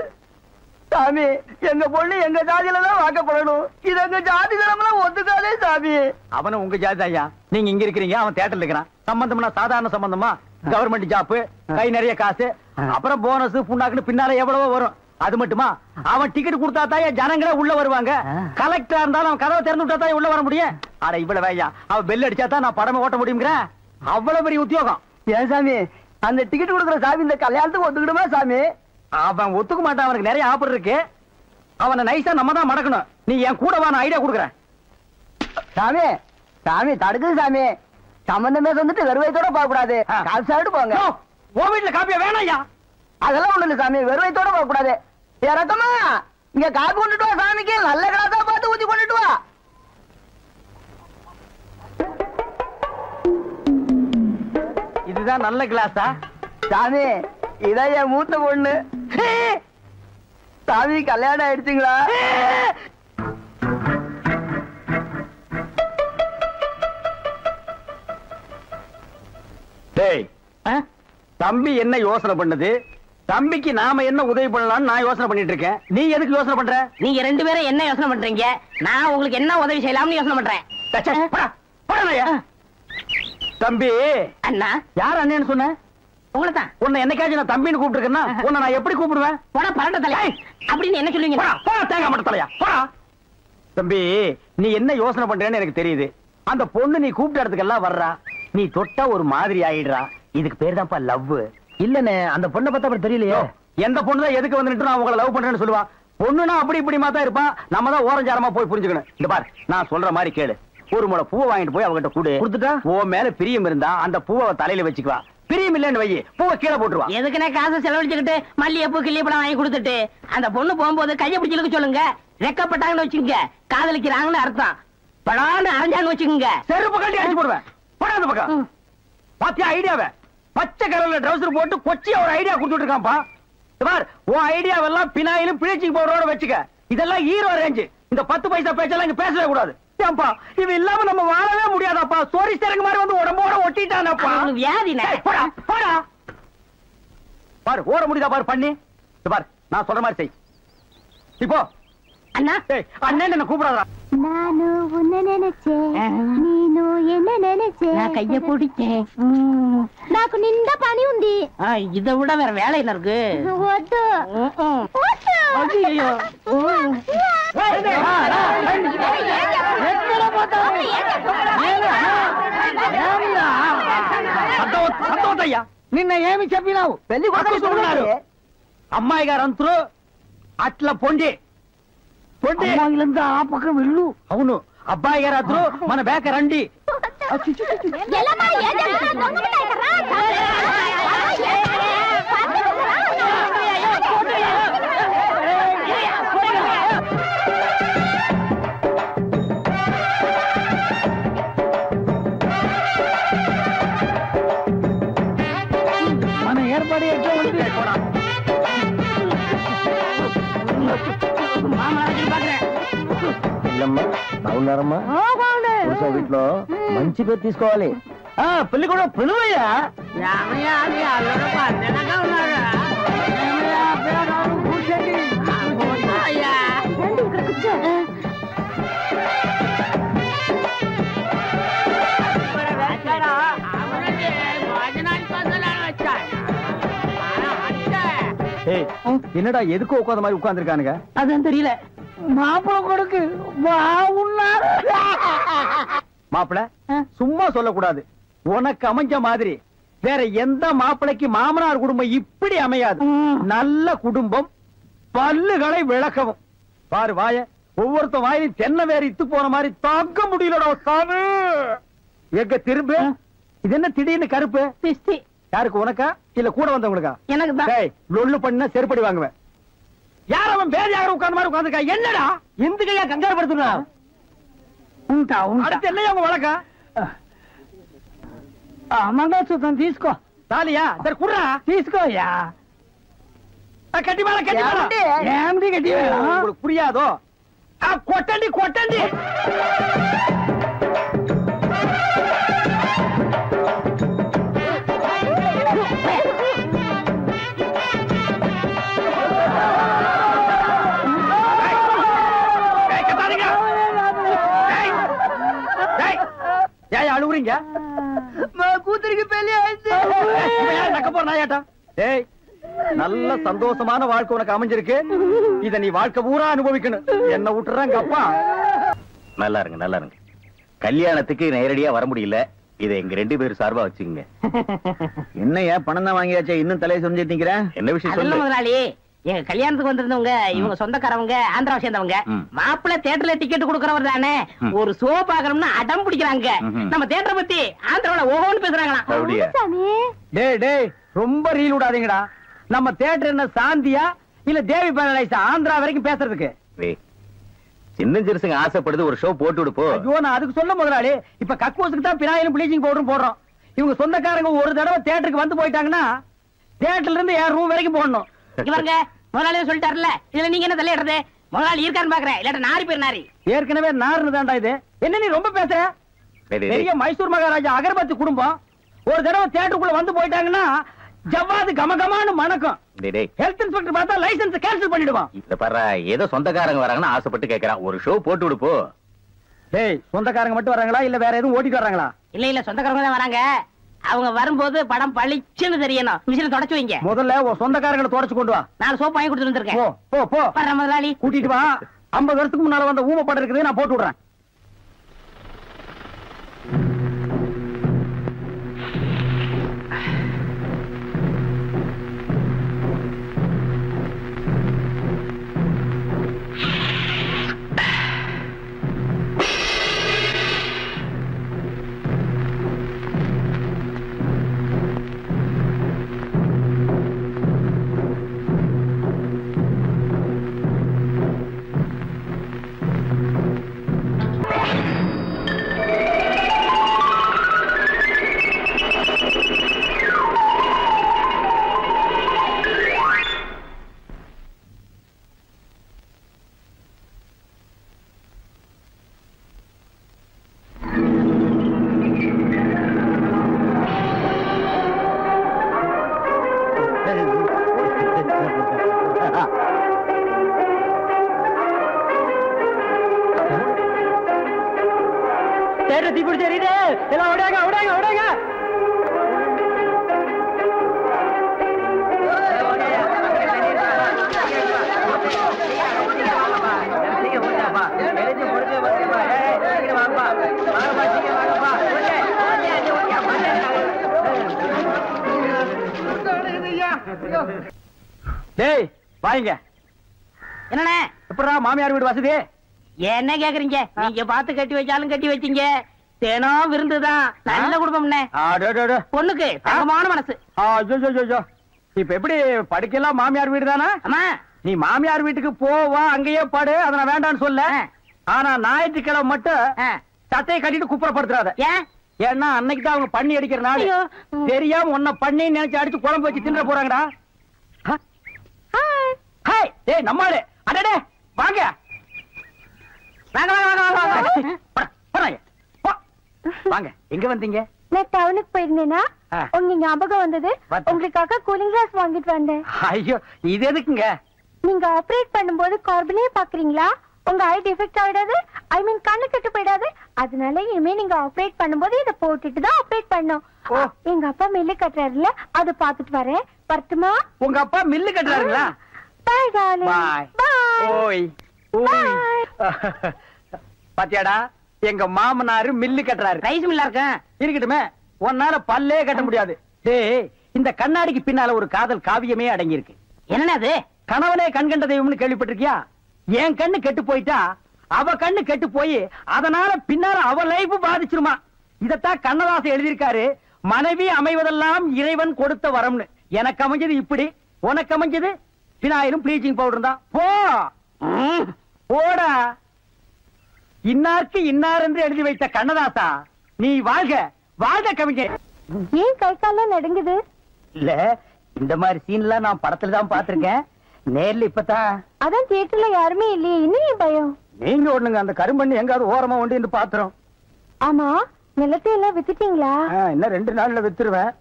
சாமி எங்க பொண்ணு எங்க ஜாதியில தான் வாக்கப்படணும். இது எங்க ஜாதி தரம்லாம் ஒத்துக்காதே சாமி. அவன உங்க ஜாதி ஐயா. நீங்க இங்க இருக்கிறீங்க, அவன் தியேட்டர்ல இருக்கிறான். சம்பந்தம்னா சாதாரண சம்பந்தமா? கவர்மெண்ட் ஜாப், கை நிறைய காசு, அப்புறம் போனஸ் புண்ணாக்குன்னு பின்னால எவ்வளவோ வரும். அது மட்டுமா, அவன் டிக்கெட் கொடுத்தா தான் ஜனங்களே உள்ள வருவாங்க. கலெக்டரா இருந்தாலும் அவன் கதவை திறந்து விட்டா தான் உள்ள வர முடியும். அட இவ்வளவு ஐயா, அவன் பெல் அடிச்சா தான் நான் படமே ஓட்ட முடியுங்கிற அவ்வளவு பெரிய உத்தியோகம். ஏன் சாமி அந்த டிக்கெட் கொடுக்குற சாமி இந்த கல்யாணத்துக்கு ஒத்துக்கிடுமா சாமி? அவன் ஒத்துக்க மாட்டான், அவனுக்கு நிறைய ஆஃபர் இருக்கு. அவனை நைஸா நம்ம தான் மடக்கணும். நீ என் கூட வா, நான் ஐடியா கொடுக்குறேன். சாமி சாமி தடுக்குது சாமி. சம்பந்தமே வந்துட்டு வெறுவைத்தோட போக கூடாது, காசு சாப்பிட்டு போங்க. உன் வீட்டுல காப்பியா வேணாயா? அதெல்லாம் ஒண்ணு இல்ல சாமி, வெறுவைத்தோட போக கூடாது. இறக்கமா இங்க காப்பி கொண்டுட்டு வா சாமிக்கு, நல்ல கிளாஸா பார்த்து ஊத்தி கொண்டுட்டு வா. இதுதான் நல்ல கிளாஸா? சாமி இதான் என் மூத்த பொண்ணு. சாமி கல்யாணம் ஆயிடுச்சுங்களா? தம்பி என்ன யோசனை பண்ணது? தம்பிக்கு நாம என்ன உதவி பண்ணலாம்னு நான் யோசனை பண்ணிட்டு இருக்கேன். நீ எதுக்கு யோசனை பண்ற? நீங்க ரெண்டு பேரும் என்ன யோசனை பண்றீங்க? நான் உங்களுக்கு என்ன உதவி செய்யலாம்னு யோசனை பண்றேன். தம்பி அண்ணா. யார் அண்ணன்னு சொன்ன? உங்களை தான். உன்னை என்னைக்காச்சும் நான் தம்பின்னு கூப்பிட்டுருக்கேன்னா உன்னை நான் எப்படி கூப்பிடுவேன்? போடா பரட்ட தலையா அப்படின்னு என்ன சொல்லுவீங்க? போடா தேங்காய் மட்டும் தலையா போடா. தம்பி நீ என்ன யோசனை பண்றேன்னு எனக்கு தெரியுது. அந்த பொண்ணு நீ கூப்பிட்ட இடத்துக்கெல்லாம் வர்றா, நீ தொட்டா ஒரு மாதிரி ஆயிடுறா. இதுக்கு பேர் தான்ப்பா லவ். இல்லனே அந்த பொண்ணை பார்த்தா அப்புறம் தெரியலையே. எந்த பொண்ணு தான் எதுக்கு வந்துட்டு நான் உங்களை லவ் பண்றேன்னு சொல்லுவா? பொண்ணுனா அப்படி இப்படி மாத்தா இருப்பா. நம்ம தான் ஓரஞ்சாரமா போய் புரிஞ்சுக்கணும். இந்த பார், நான் சொல்ற மாதிரி கேளு. ஒரு முளை பூவை வாங்கிட்டு போய் அவகிட்ட கூடு. கொடுத்துட்டா உன் மேல பிரியம் இருந்தா அந்த பூவை தலையில வச்சுக்குவா. பிரியம் இல்லன்னு வை, பூவை கீழே போட்டுருவா. எதுக்குன்னா காசு செலவழிச்சுக்கிட்டு மல்லிகைப்பூ கிள்ளிப்பழம் வாங்கி கொடுத்துட்டு அந்த பொண்ணு போகும்போது கையை பிடிச்சிருக்க சொல்லுங்க. ரெக்கப்பட்டாங்கன்னு வச்சுக்கோங்க, காதலிக்கிறாங்கன்னு அர்த்தம். படான்னு அரைஞ்சான்னு வச்சுக்கோங்க, செருப்பு கட்டி அடிச்சு போடுவேன். படாத பக்கம் பாத்தியா ஐடியாவை? பச்சை கலர்ல ட்ரவுசர் போட்டு கொச்சியா ஒரு ஐடியா கொடுத்துட்டு இருக்கான்ப்பா. பார், உன் ஐடியாவெல்லாம் பினாயிலும் பிளீச்சிங் பவுடரோட வச்சுக்க. இதெல்லாம் ஹீரோ ரேஞ்சு. இந்த 10 பைசா பேச்செல்லாம் இங்க பேசவே கூடாது. இது இல்லாம நம்ம வாழவே முடியாதாப்பா. சோரி சேரங்க மாதிரி வந்து உடம்போட ஒட்டிட்டானப்பா. வியாதி போடா போடா. பாரு ஓட முடியுதா பாரு பண்ணி. பாரு நான் சொல்ற மாதிரி செய். இப்போ அண்ணா அண்ணன் என்ன கூப்பிடாதா? நானு உன்னை நினைச்சேன், நீனு என்ன நினைச்சேன். நான் கைய பிடிச்சேன். నాకు నిండా పని ఉంది. இதை விட வேற வேலை என்ன இருக்கு? వద్దు ஐயோ సంతోషయ్యా నిన్న ఏమి చెప్పినావు? పెళ్లి కొడుకున్నారు అమ్మాయి గారు అంతరు అట్లా పొండి పొండి అమ్మాయిలంతా ఆ పక్కన వెళ్ళు. అవును అబ్బాయి గారు అద్దరు మన బేక రండి. మన ఏర్పాటు ఎట్లా ఉంది? బాగున్నారమ్మా? వీటిలో మంచి పేరు తీసుకోవాలి. పెళ్లి కూడా పిలువయ్యా. என்னடா எதுக்கு உட்காந்த மாதிரி உட்கார்ந்து இருக்கானுங்க? அதான் தெரியல. மாப்பிள கொடுக்கு மாப்பிள சும்மா சொல்லக்கூடாது. உனக்கு அமைஞ்ச மாதிரி வேற எந்த மாப்பிளைக்கு மாமனார் குடும்பம் இப்படி அமையாது. நல்ல குடும்பம், பல்லுகளை விளக்கவும். பாரு வாய, ஒவ்வொருத்த வாயிலும் தென்னை வேற இத்து போன மாதிரி தாக்க முடியலடா. எங்க திரும்ப இது என்ன திடீர்னு கருப்பு? யாருக்கு, உனக்கா இல்ல கூட வந்தவங்களுக்கா? எனக்கு தான். லொல்லு பண்ண செருப்படி வாங்குவேன். யார் அவன் பேர் யாரும் உட்கார்ந்த மாதிரி உட்கார்ந்துருக்கா? என்னடா இந்த கையா கங்காரு படுத்துனா? அடுத்து என்னையா உங்க வழக்கா? మంగళసూత్రం తీసుకో. తాలియా సరే కుర్రా తీసుకోయా. కట్టి మేళ కట్టి మేళ ఏమిటి కట్టి మేళ? உங்களுக்கு புரியாதோ? కొట్టండి కొట్టండి. ராஜா கூத்துருக்கு பெரிய நக்க போற நாயாட்டா. ஏய், நல்ல சந்தோஷமான வாழ்க்கை உனக்கு அமைஞ்சிருக்கு. இத நீ வாழ்க்கை பூரா அனுபவிக்கணும். என்ன விட்டுறாங்க அப்பா. நல்லா இருங்க, நல்லா இருங்க. கல்யாணத்துக்கு நேரடியா வர முடியல, இதை எங்க 2 பேரும் சார்பா வச்சுக்கோங்க. என்னையா பணம் தான் வாங்கியாச்சே, இன்னும் தலையை சொல்லிட்டு நிக்கிறேன். என்ன விஷயம் சொல்லு. முதலாளி, எங்க கல்யாணத்துக்கு வந்திருந்தவங்க இவங்க சொந்தக்காரவங்க, ஆந்திராவை சேர்ந்தவங்க. மாப்பிள்ள தியேட்டர்ல டிக்கெட் கொடுக்கறவர் தானே, ஒரு ஷோ பாக்கணும்னு அடம் பிடிக்கிறாங்க. நம்ம தியேட்டரை பத்தி ஆந்திராவில ஓஹோன்னு பேசுறாங்களாம். டேய் டேய், ரொம்ப ரீல் விடாதீங்கடா. நம்ம தியேட்டர் என்ன சாந்தியா இல்ல தேவி பேரடைஸா ஆந்திரா வரைக்கும் பேசுறதுக்கு? சின்ன சிறுசுங்க ஆசைப்படுது, ஒரு ஷோ போட்டு விடுப்போ. ஐயோ, நான் அதுக்கு சொல்ல முதலாளி, இப்ப கக்கூசுக்கு தான் பினாயிலும் ப்ளீச்சிங் பவுடரும் போடுறோம். இவங்க சொந்தக்காரங்க ஒரு தடவை தியேட்டருக்கு வந்து போயிட்டாங்கன்னா தியேட்டர்ல இருந்து என் ரூம் வரைக்கும் போடணும். இவங்க முதலாளியே சொல்லிட்டாருல, இதுல நீங்க என்ன தலையிடுறது? முதலாளி இருக்கான்னு பாக்குறேன், இல்லாட்ட நாரி பேர் நாரி. ஏற்கனவே நார்னு தான்டா இது. என்ன நீ ரொம்ப பேசுற? பெரிய மைசூர் மகாராஜா அகர்பத்தி குடும்பம் ஒரு தடவை தியேட்டருக்குள்ள வந்து போயிட்டாங்கன்னா ஜவ்வாது கமகமானு மணக்கும். ஹெல்த் இன்ஸ்பெக்டர் பார்த்தா லைசென்ஸ் கேன்சல் பண்ணிடுவான். இத பாரு, ஏதோ சொந்தக்காரங்க வராங்கன்னு ஆசைப்பட்டு கேக்குறான், ஒரு ஷோ போட்டு விடுப்போ. டேய், சொந்தக்காரங்க மட்டும் வராங்களா இல்ல வேற எதுவும் ஓட்டிட்டு வராங்களா? இல்ல சொந்தக்காரங்க தான் வராங்க. அவங்க வரும்போது படம் பளிச்சுன்னு தெரியணும். மிஷினை தொடச்சு வைங்க. முதல்ல உன் சொந்தக்காரங்களை தொடச்சு கொண்டு வா. 4 சோப்பு வாங்கி கொடுத்துட்டு வந்திருக்கேன். போ போ. வர்ற முதலாளி. கூட்டிட்டு வா. 50 வருஷத்துக்கு முன்னால வந்த ஊமை படம் இருக்குது, நான் போட்டு விடுறேன். டேய் வாங்க. என்னண்ணே? எப்படா மாமியார் வீடு வசதி? என்ன கேக்குறீங்க? நீங்க பார்த்து கட்டி வச்சாலும் கட்டி வச்சீங்க. தினம் விருந்துதான். நல்ல குடும்பம்ண்ணே. பொண்ணுக்கு தங்கமான மனசு. இப்ப எப்படி படுக்கலாம்? மாமியார் வீடு தானே? ஆமா. நீ மாமியார் வீட்டுக்கு போவா, அங்கேயே பாடு, அதை நான் வேண்டான்னு சொல்ல. ஆனா ஞாயிற்றுக்கிழமை மட்டும் சட்டையை கட்டிட்டு குப்புறப்படுத்துறாத. ஏன்? ஏன்னா அன்னைக்கு தான் அவங்க பண்ணி அடிக்கிற நாள். தெரியாம உன்னை பண்ணி நினைச்சு அடிச்சு குழம்பு வச்சு தின்ற போறாங்கடா. ஏய் நம்மாளு, அடடே வாங்க வாங்க வாங்க வாங்க. எங்க வந்தீங்க? நான் டவுனுக்கு போயிருந்தேனா உங்க ஞாபகம் வந்தது. உங்களுக்காக கூலிங் கிளாஸ் வாங்கிட்டு வந்தேன். ஐயோ, இது எதுக்குங்க? நீங்க ஆபரேட் பண்ணும்போது கார்பனே பாக்குறீங்களா? உங்க ஐ டிஃபெக்ட் ஆயிடாது, ஐ மீன் கண்ணு கெட்டு போயிடாது. அதனால இனிமே நீங்க ஆபரேட் பண்ணும்போது இதை போட்டுட்டு தான் ஆபரேட் பண்ணும். எங்க அப்பா மில்லு கட்டுறாருல, அதை பாத்துட்டு வரேன். வரட்டுமா? உங்க அப்பா மில்லு கட்டுறாருங்களா? Bye darling. பை. ஓய் ஓய். பாத்தியாடா, எங்க மாமனாரு மில்லு கட்டுறாரு. ரைஸ் மில்லா இருக்கட்டுமே, உன்னால பல்லே கட்ட முடியாது. டேய், இந்த கண்ணாடிக்கு பின்னால ஒரு காதல் காவியமே அடங்கி இருக்கு. என்ன அது? கணவனே கண்கண்ட தெய்வம்னு கேள்விப்பட்டிருக்கியா? என் கண்ணு கெட்டு போயிட்டா அவ கண்ணு கெட்டு போய் அதனால பின்னால அவ லைஃப் பாதிச்சிருமா. இதத்தான் கண்ணதாசன் எழுதியிருக்காரு. மனைவி அமைவதெல்லாம் இறைவன் கொடுத்த வரம்னு. எனக்கு அமைஞ்சது இப்படி, உனக்கு அமைஞ்சது பினாயிலும் ப்ளீச்சிங் பவுடர் தான். போ போடா. இன்னாருக்கு இன்னார் என்று எழுதி வைத்த கண்ணதாசா, நீ வாழ்க வாழ்க கவிஞர். ஏன் கை காலம் நடுங்குது? இல்ல, இந்த மாதிரி சீன்லாம் நான் படத்துல தான் பாத்திருக்கேன். நேர்ல இப்பதான். அதான் தியேட்டர்ல யாருமே இல்லையே, இன்னும் பயம். நீங்க ஒண்ணுங்க, அந்த கரும்பண்ணி எங்காவது ஓரமா உண்டு என்று பாத்துறோம். ஆமா, நிலத்தை எல்லாம் வித்துட்டீங்களா? இன்னும் 2 நாள்ல வித்துருவேன்.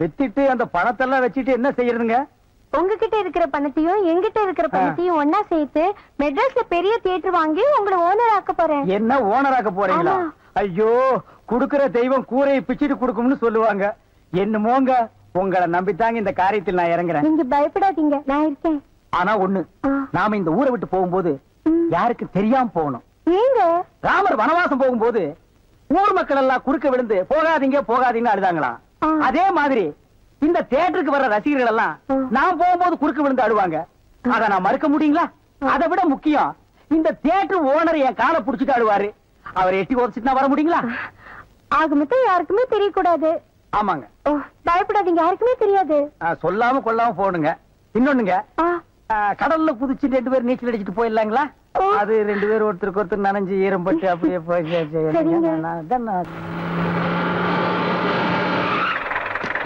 வித்துட்டு அந்த பணத்தெல்லாம் வச்சுட்டு என்ன செய்யறதுங்க? உங்ககிட்ட இருக்கிற பணத்தையும் எங்கிட்ட இருக்கிற பணத்தையும் ஒன்னா சேர்த்து மெட்ராஸ்ல பெரிய தியேட்டர் வாங்கி உங்களை ஓனர் ஆக்க போறேன். என்ன ஓனர் ஆக்க போறீங்களா? ஐயோ, குடுக்கிற தெய்வம் கூரையை பிச்சுட்டு கொடுக்கும்னு சொல்லுவாங்க. என்னமோங்க, உங்களை நம்பித்தாங்க இந்த காரியத்தில் நான் இறங்குறேன். நீங்க பயப்படாதீங்க, நான் இருக்கேன். ஆனா ஒண்ணு, நாம இந்த ஊரை விட்டு போகும்போது யாருக்கு தெரியாம போகணும். ஏங்க? ராமர் வனவாசம் போகும்போது ஊர் மக்கள் எல்லாம் குறுக்க விழுந்து போகாதீங்க போகாதீங்கன்னு அழுதாங்களாம். அதே மாதிரி இந்த தியேட்டருக்கு வர்ற ரசிகர்கள் எல்லாம் நான் போகும்போது குறுக்க விழுந்து அழுவாங்க. அத நான் மறுக்க முடியுங்களா? அதை விட முக்கியம், இந்த தியேட்டர் ஓனர் என் காலை புடிச்சிட்டு அழுவாரு. அவர் எட்டி உதச்சிட்டு நான் வர முடியுங்களா? ஆக மொத்தம் யாருக்குமே தெரியக்கூடாது. ஆமாங்க. பயப்படாதீங்க, யாருக்குமே தெரியாது. சொல்லாம கொள்ளாம போகணுங்க. இன்னொன்னுங்க, கடல்ல குதிச்சு 2 பேர் நீச்சல் அடிச்சுட்டு போயிடலாங்களா? அது 2 பேர் ஒருத்தருக்கு ஒருத்தர் நனைஞ்சு ஈரம் பட்டு அப்படியே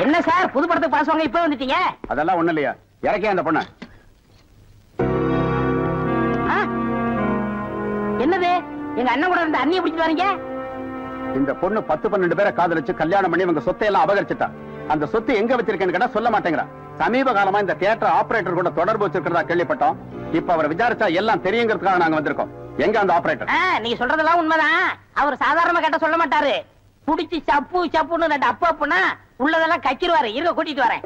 என்ன சார் புது படத்துக்கு பாஸ் வாங்க இப்ப வந்துட்டீங்க? அதெல்லாம் ஒண்ணு இல்லையா, இறக்கே அந்த பொண்ண. என்னது, எங்க அண்ணன் கூட இருந்த அண்ணியை பிடிச்சிட்டு வரீங்க? இந்த பொண்ணு 10-12 பேரை காதலிச்சு கல்யாணம் பண்ணி உங்க சொத்தை எல்லாம் அபகரிச்சுட்டா. அந்த சொத்து எங்க வச்சிருக்கேன்னு கேட்டா சொல்ல மாட்டேங்கிறா. சமீப காலமா இந்த தியேட்டர் ஆபரேட்டர் கூட தொடர்பு வச்சிருக்கிறதா கேள்விப்பட்டோம். இப்ப அவரை விசாரிச்சா எல்லாம் தெரியுங்கிறதுக்காக நாங்க வந்திருக்கோம். எங்க அந்த ஆபரேட்டர்? நீங்க சொல்றதெல்லாம் உண்மைதான். அவர் சாதாரணமா கேட்ட சொல்ல மாட்டாரு. புடிச்சு சப்பு சப்புன்னு 2 அப்பு அப்புனா உள்ளதெல்லாம் கச்சிருவாரு. இருக்க கூட்டிட்டு வரேன்.